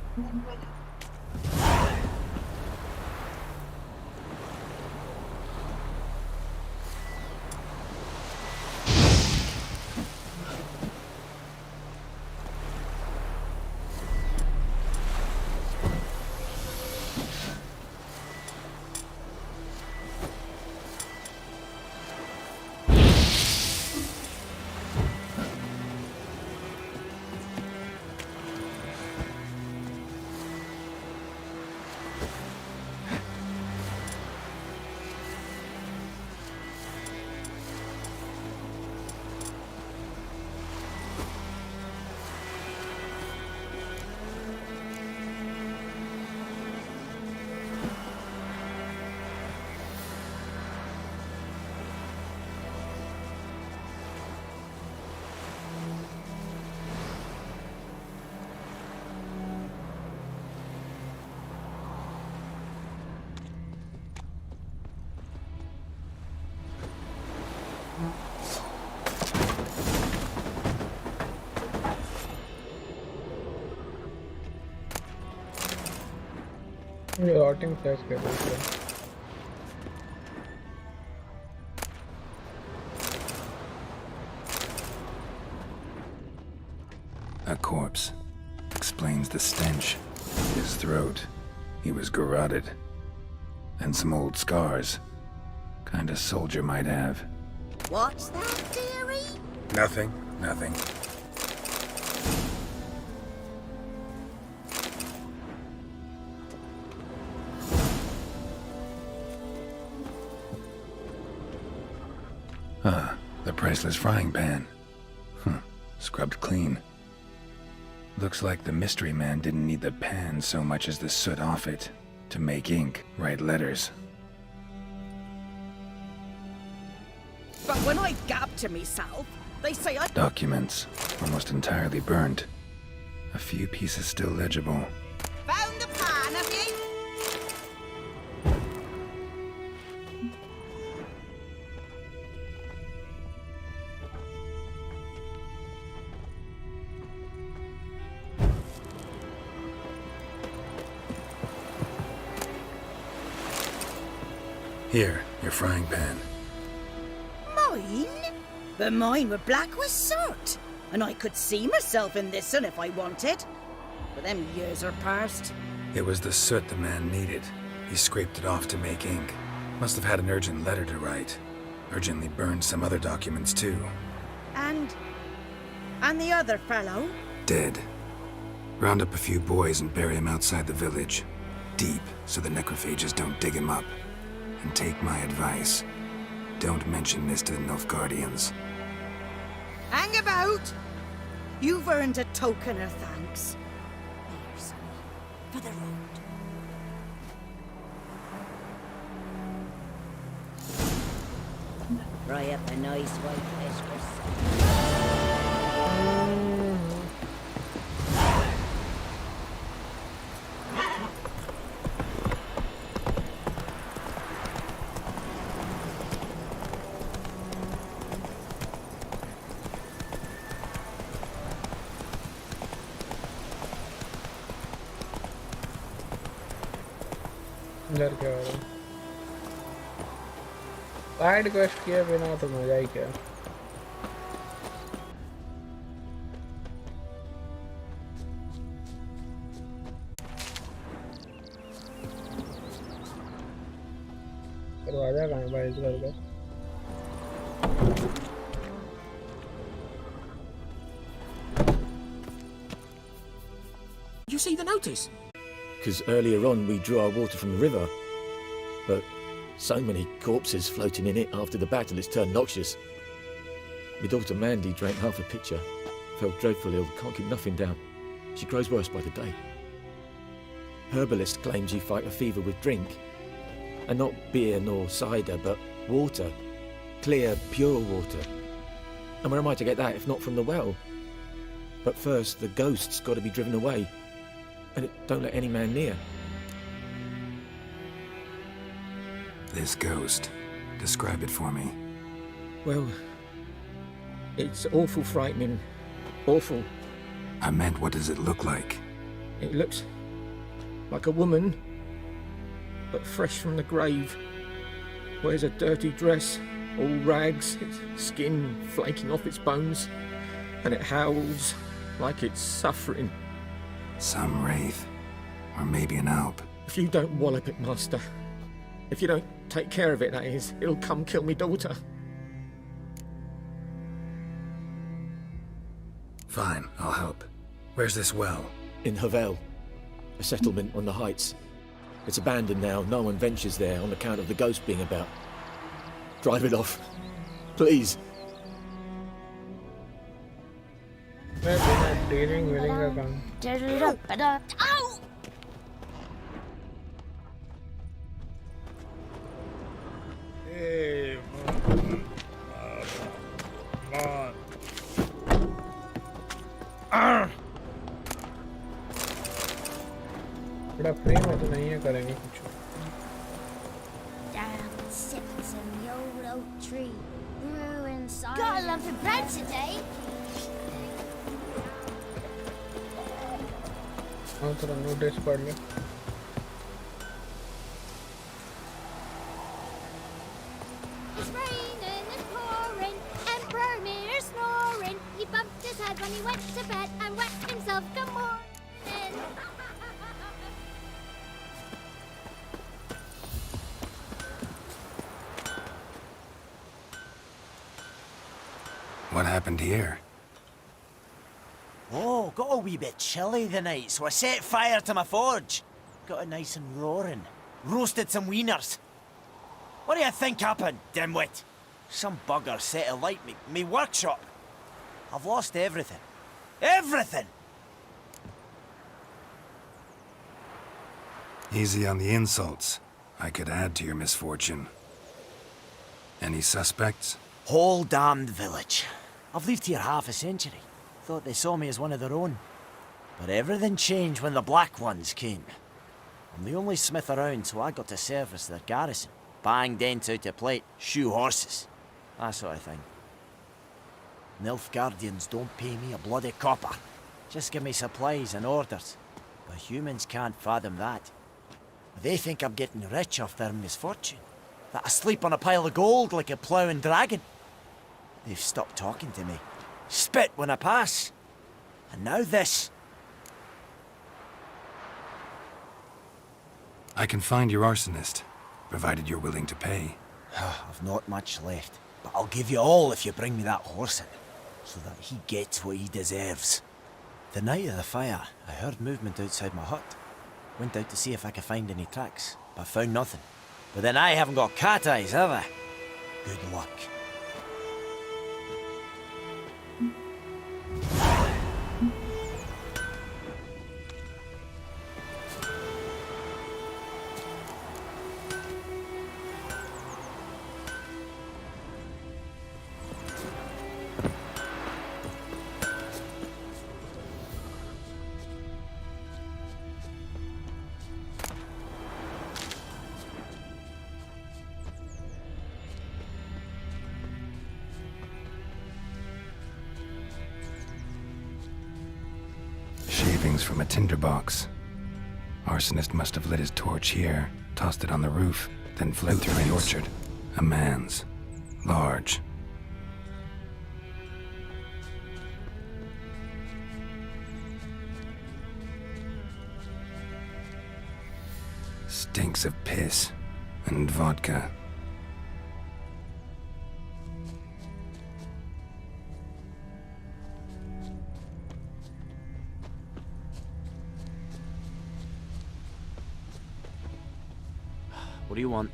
ये rotting flesh कर रही है। A corpse. Explains the stench. His throat. He was garroted. And some old scars. Kind of soldier might have. What's that, dearie? Nothing. Nothing. Ah, the priceless frying pan. Scrubbed clean. Looks like the mystery man didn't need the pan so much as the soot off it to make ink, write letters. But when I gab to myself, they say I... Documents, almost entirely burnt. A few pieces still legible. Found the pan, have you? Here, your frying pan. Mine? But mine were black with soot. And I could see myself in this one if I wanted. But them years are past. It was the soot the man needed. He scraped it off to make ink. Must have had an urgent letter to write. Urgently burned some other documents too. And the other fellow? Dead. Round up a few boys and bury him outside the village. Deep, so the necrophages don't dig him up. And take my advice. Don't mention this to the Nilfgaardians. Hang about! You've earned a token of thanks. Here, sonny, for the road. Fry up a nice white mistress. इधर क्या हो रहा है? Side quest किए बिना तो मजा ही क्या। दरवाजा कहाँ है भाई इस घर का? You see the notice? Because earlier on we drew our water from the river, but so many corpses floating in it after the battle it's turned noxious. My daughter Mandy drank half a pitcher, felt dreadfully ill, can't keep nothing down. She grows worse by the day. Herbalist claims you fight a fever with drink, and not beer nor cider, but water, clear, pure water. And where am I to get that if not from the well? But first the ghost's got to be driven away. And don't let any man near. This ghost. Describe it for me. Well, it's awful frightening. Awful. I meant, what does it look like? It looks like a woman, but fresh from the grave. Wears a dirty dress, all rags, its skin flaking off its bones, and it howls like it's suffering. Some wraith. Or maybe an alp. If you don't wallop it, Master. If you don't take care of it, that is, it'll come kill me daughter. Fine, I'll help. Where's this well? In Havel. A settlement on the heights. It's abandoned now. No one ventures there on account of the ghost being about. Drive it off. Please. Ow! Hey, man. बड़ा frame है तो नहीं है करेंगे कुछ। Down sits in the old oak tree, grew inside. Got a lump of bread today. हाँ थोड़ा notice पढ़ ले। What happened here? Oh, got a wee bit chilly the night, so I set fire to my forge. Got it nice and roaring. Roasted some wieners. What do you think happened, dimwit? Some bugger set alight me workshop. I've lost everything. Everything! Easy on the insults. I could add to your misfortune. Any suspects? Whole damned village. I've lived here half a century. Thought they saw me as one of their own. But everything changed when the Black Ones came. I'm the only smith around, so I got to service their garrison. Bang dents out of plate, shoe horses. That sort of thing. Nilfgaardians don't pay me a bloody copper. Just give me supplies and orders. But humans can't fathom that. They think I'm getting rich off their misfortune. That I sleep on a pile of gold like a ploughing dragon. They've stopped talking to me. Spit when I pass. And now this. I can find your arsonist, provided you're willing to pay. I've not much left, but I'll give you all if you bring me that horse in, so that he gets what he deserves. The night of the fire, I heard movement outside my hut. Went out to see if I could find any tracks, but found nothing. But then I haven't got cat eyes, have I? Good luck. Shavings from a tinderbox. Arsonist must have lit his torch here, tossed it on the roof, then fled through the orchard. A man's. Large. Stinks of piss and vodka. What do you want?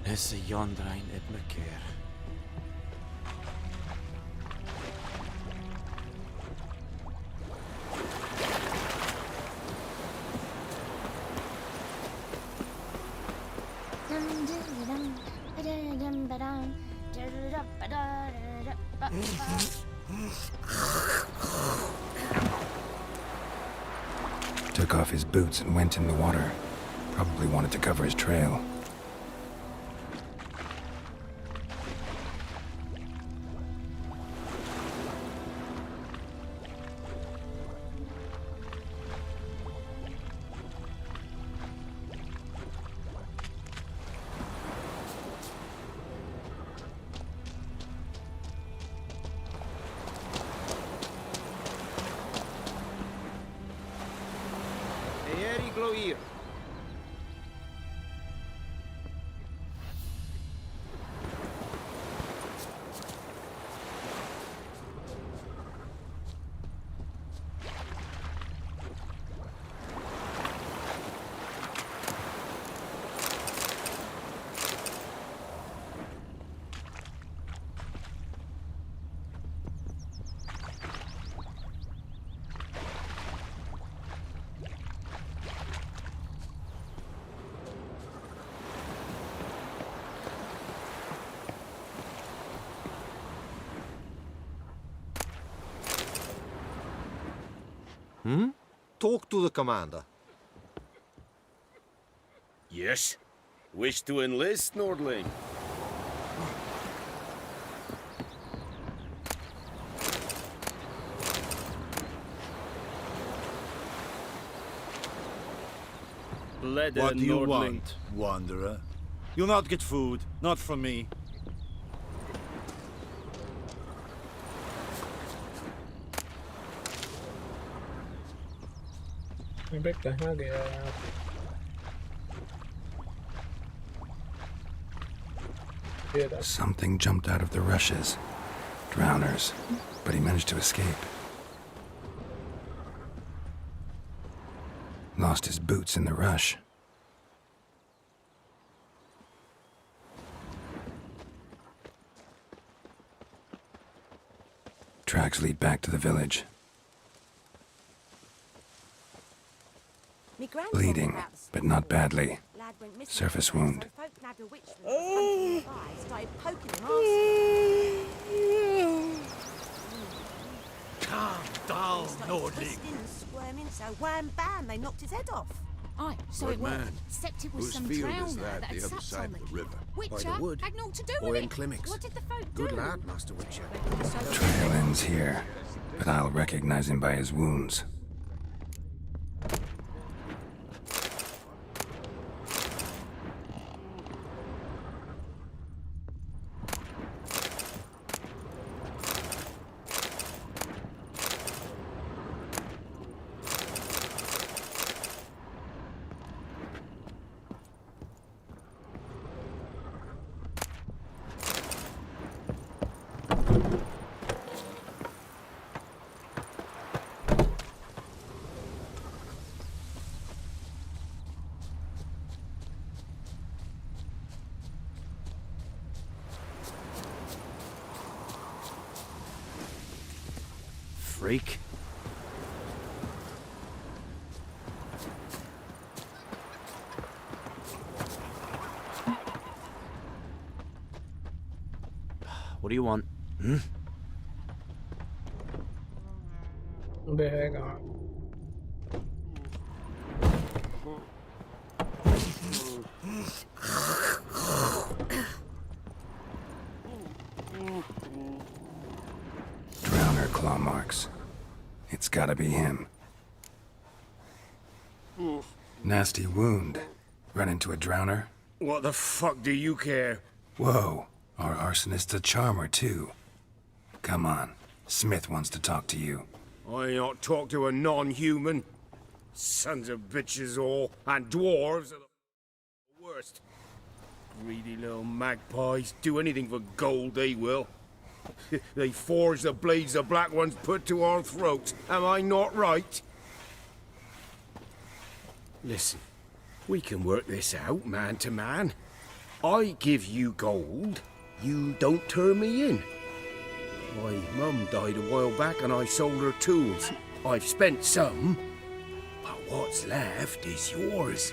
This is yonder ain't it, McCare. Took off his boots and went in the water. Probably wanted to cover his trail. Here. Talk to the commander. Yes? Wish to enlist, Nordling? What do you want, wanderer? You'll not get food, not from me. अबे कहाँ गया यार? Something jumped out of the rushes. Drowners. But he managed to escape. Lost his boots in the rush. Tracks lead back to the village. Bleeding, but not badly. Surface wound. Calm down, Nordling. So wham bam, they knocked his head off. Aye, so Good it was. man. Except it was Whose some field drowner is that, that the other sat side on of the river? Witcher By the wood. had naught to do Or with in it. Climmix. What did the folk Good do? lad, Master Witcher. Trail ends here, but I'll recognize him by his wounds. Freak. What do you want? Hmm? Drowner claw marks. It's gotta be him. Nasty wound. Run into a drowner? What the fuck do you care? Whoa, our arsonist's a charmer too. Come on, Smith wants to talk to you. I ain't not talk to a non-human. Sons of bitches all, and dwarves are the worst. Greedy little magpies, do anything for gold, they will. They forge the blades the black ones put to our throats. Am I not right? Listen, we can work this out, man to man. I give you gold, you don't turn me in. My mum died a while back and I sold her tools. I've spent some, but what's left is yours.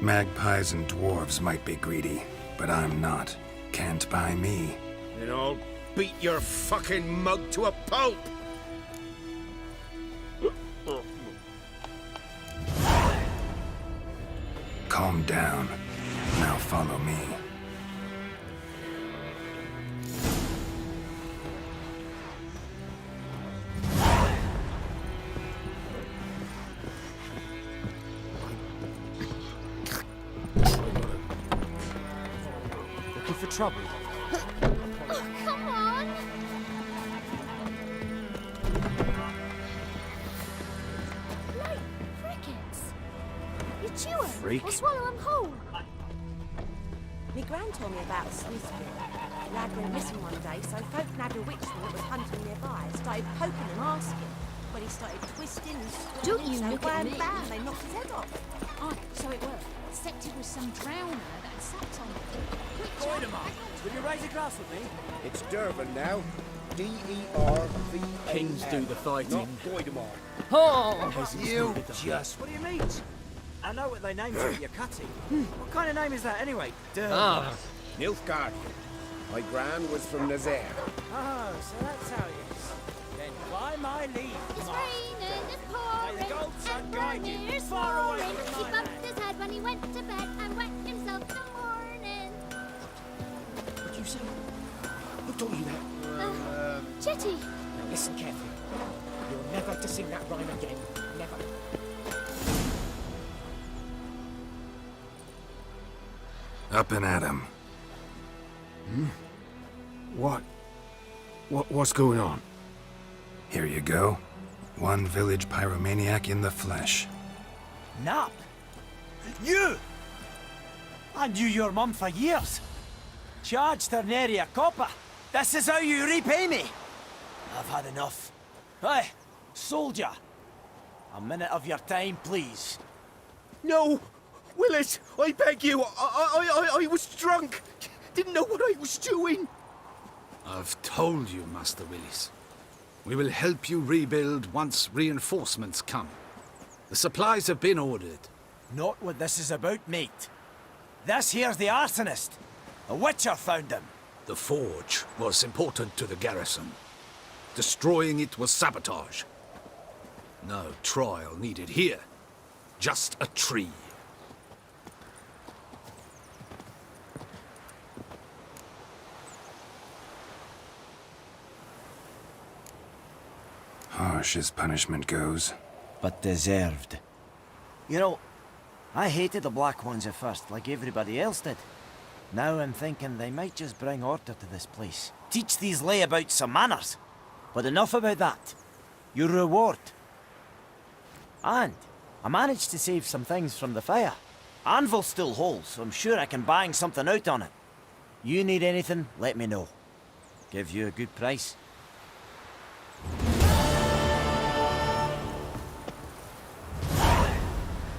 Magpies and dwarves might be greedy, but I'm not. Can't buy me. Then I'll beat your fucking mug to a pulp! Calm down. Now follow me. Looking for trouble? Oh, come on! Like crickets. You chew 'em Freak. or swallow 'em whole. Me gran told me about a Smithfield. Lad went missing one day, so folk nabbed a witchman that was hunting nearby, started poking and asking. When he started twisting and Don't squirming, you so look at wham me. bam, they knocked his head off. Aye, so it was. Except it was some drowner that sat on it. Goidemar, will you raise a glass with me? It's Dervin now. D-E-R-V-A-N. Kings do the fighting. Not Goidemar. Oh, You just... What do you mean? I know what they named you, you're cutting. What kind of name is that anyway? Ah, Nilfgaard. My gran was from Razer. Oh, so that's how it is. Then by my leave, It's Master raining, it's May pouring, the gold sun and guide you Ramir's far away snoring. from He my bumped his head when he went to bed and wet himself in the morning. What'd you say? Who told you that? Chitty. Now listen carefully. You're never to sing that rhyme again. Never. Up and at him. What's going on? Here you go. One village pyromaniac in the flesh. Nap? You! I knew your mum for years. Charged her nary a copper. This is how you repay me. I've had enough. Hey, soldier. A minute of your time, please. No! Willis, I beg you. I was drunk. Didn't know what I was doing. I've told you, Master Willis. We will help you rebuild once reinforcements come. The supplies have been ordered. Not what this is about, mate. This here's the arsonist. A witcher found him. The forge was important to the garrison. Destroying it was sabotage. No trial needed here. Just a tree. Harsh as punishment goes. But deserved. You know, I hated the Black Ones at first, like everybody else did. Now I'm thinking they might just bring order to this place. Teach these layabouts some manners. But enough about that. Your reward. And I managed to save some things from the fire. Anvil's still whole, so I'm sure I can bang something out on it. You need anything, let me know. Give you a good price.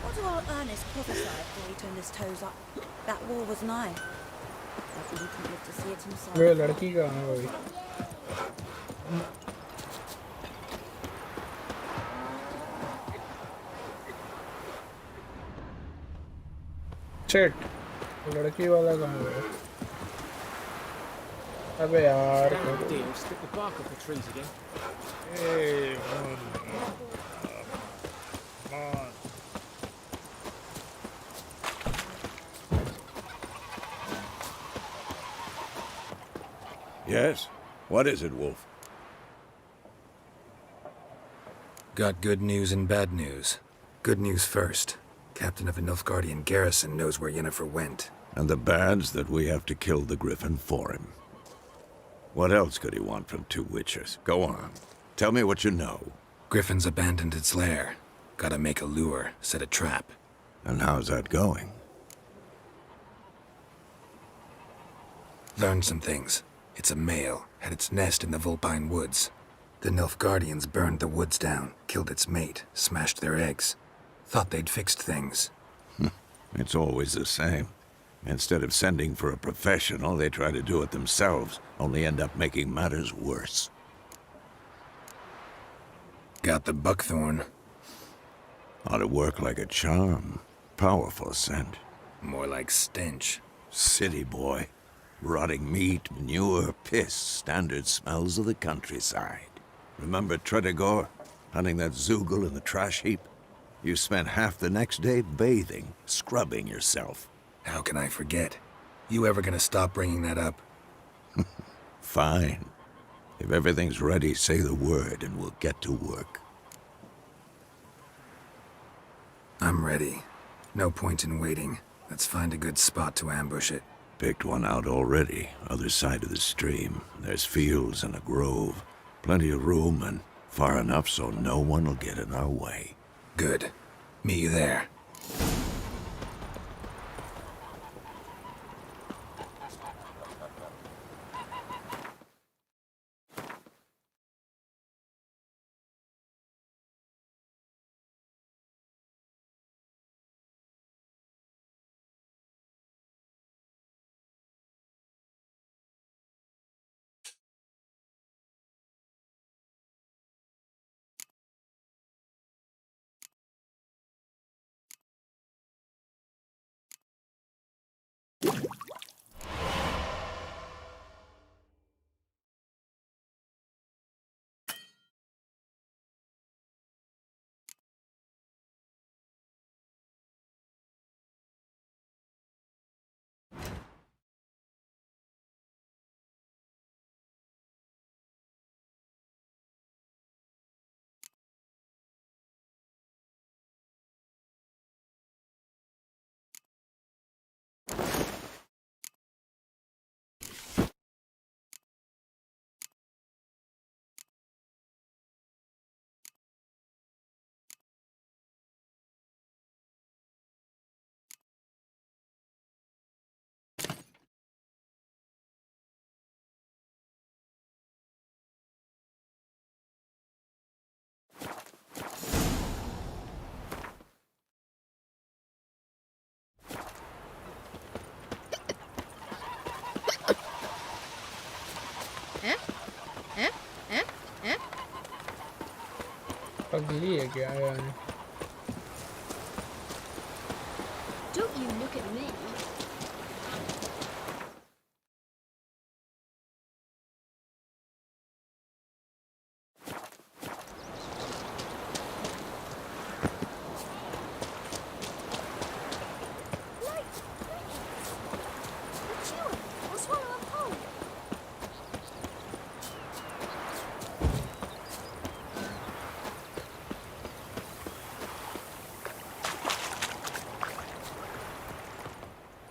What do our Ernest prophesy before he turned his toes up? That war was nigh. But he didn't live to see it himself. वे लड़की कहाँ है भाई? Shit, लड़की वाला कहाँ है? अबे यार. Stick the bark off the trees again. Hey, come on. Yes? What is it, Wolf? Got good news and bad news. Good news first. Captain of a Nilfgaardian garrison knows where Yennefer went. And the bad's that we have to kill the Griffin for him. What else could he want from two witchers? Go on. Tell me what you know. Griffin's abandoned its lair. Gotta make a lure, set a trap. And how's that going? Learned some things. It's a male, had its nest in the Vulpine Woods. The Nilfgaardians burned the woods down, killed its mate, smashed their eggs. Thought they'd fixed things. It's always the same. Instead of sending for a professional, they try to do it themselves, only end up making matters worse. Got the buckthorn. Ought to work like a charm. Powerful scent. More like stench. City boy. Rotting meat, manure, piss, standard smells of the countryside. Remember Tredegor? Hunting that Zoogle in the trash heap? You spent half the next day bathing, scrubbing yourself. How can I forget? You ever gonna stop bringing that up? Fine. If everything's ready, say the word and we'll get to work. I'm ready. No point in waiting. Let's find a good spot to ambush it. Picked one out already, other side of the stream. There's fields and a grove. Plenty of room and far enough so no one will get in our way. Good. Meet you there. यही है क्या यार? Don't you look at me.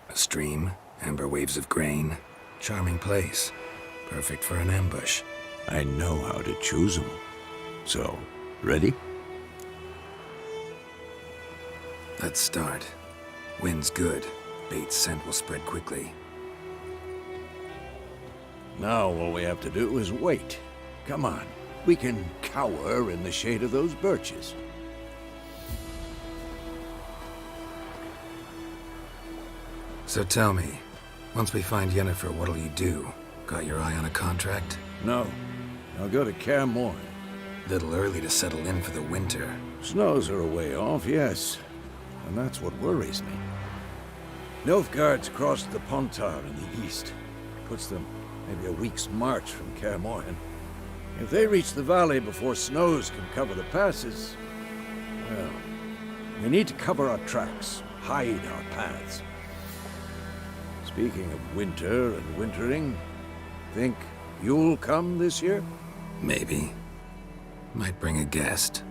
A stream, amber waves of grain. Charming place. Perfect for an ambush. I know how to choose them. So, ready? Let's start. Wind's good. Bait's scent will spread quickly. Now all we have to do is wait. Come on. We can cower in the shade of those birches. So tell me, once we find Yennefer, what'll you do? Got your eye on a contract? No. I'll go to Kaer Morhen. Little early to settle in for the winter. Snows are a way off, yes. And that's what worries me. Nilfgaard's crossed the Pontar in the east. Puts them maybe a week's march from Kaer Morhen. If they reach the valley before snows can cover the passes, well, we need to cover our tracks, hide our paths. Speaking of winter and wintering, think you'll come this year? Maybe. Might bring a guest.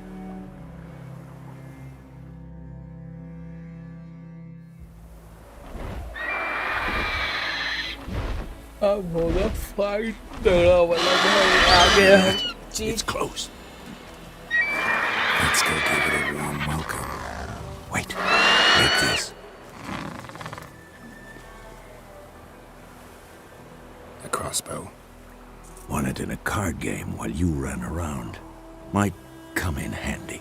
It's close. Let's go give it a warm welcome. Wait. Take this. A crossbow. Won it in a card game while you ran around. Might come in handy.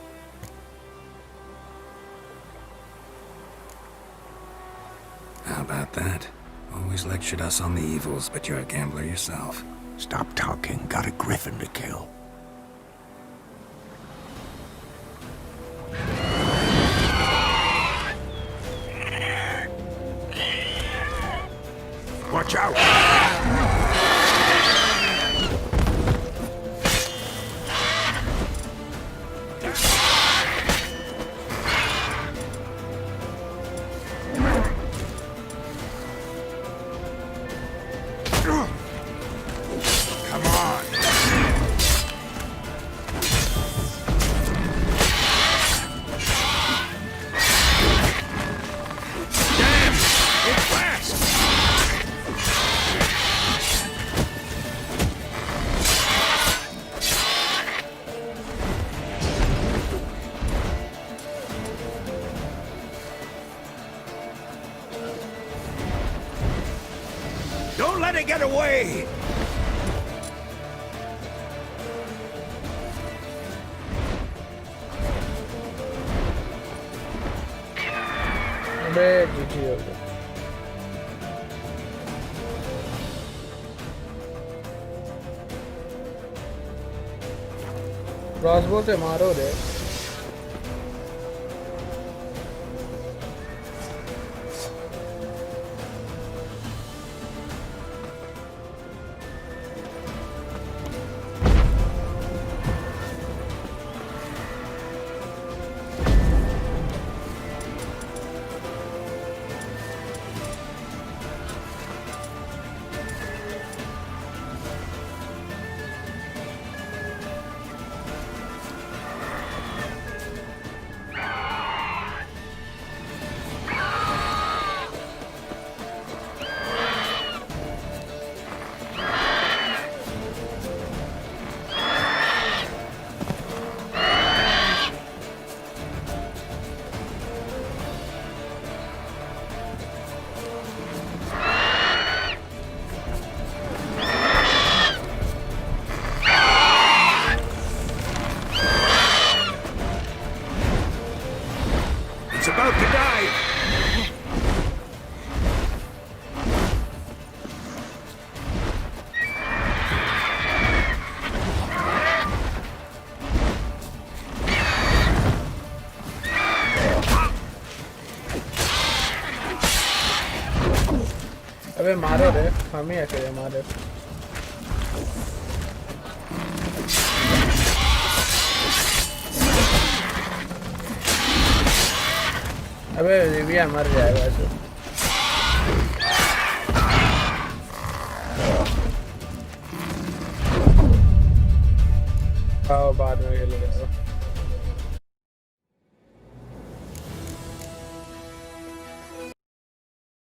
How about that? Always lectured us on the evils, but you're a gambler yourself. Stop talking. Got a griffin to kill. Watch out! Come on! Damn! It's fast! Don't let it get away! अबे जीजी हो गया। Crossbow से मारो रे। It's about to die! अबे मारो रे, हम ही अकेले मारे। अबे रिविया मर जाएगा ऐसे। आओ बाद में खेलेंगे।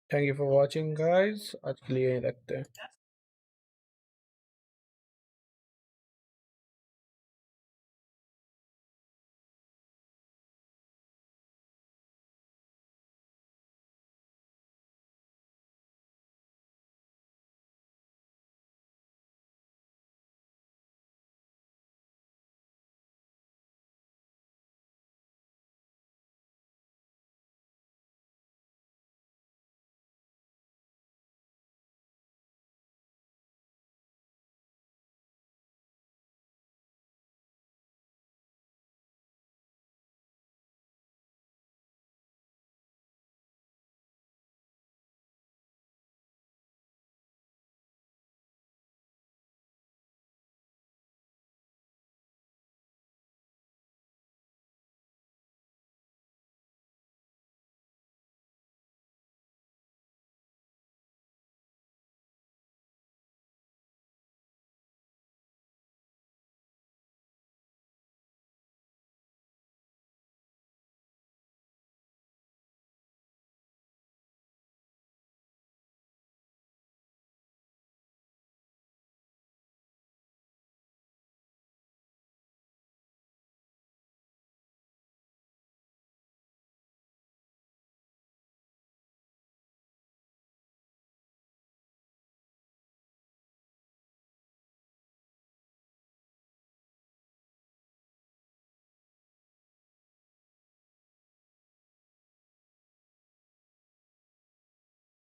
Thank you for watching guys, आज के लिए यहीं रखते हैं।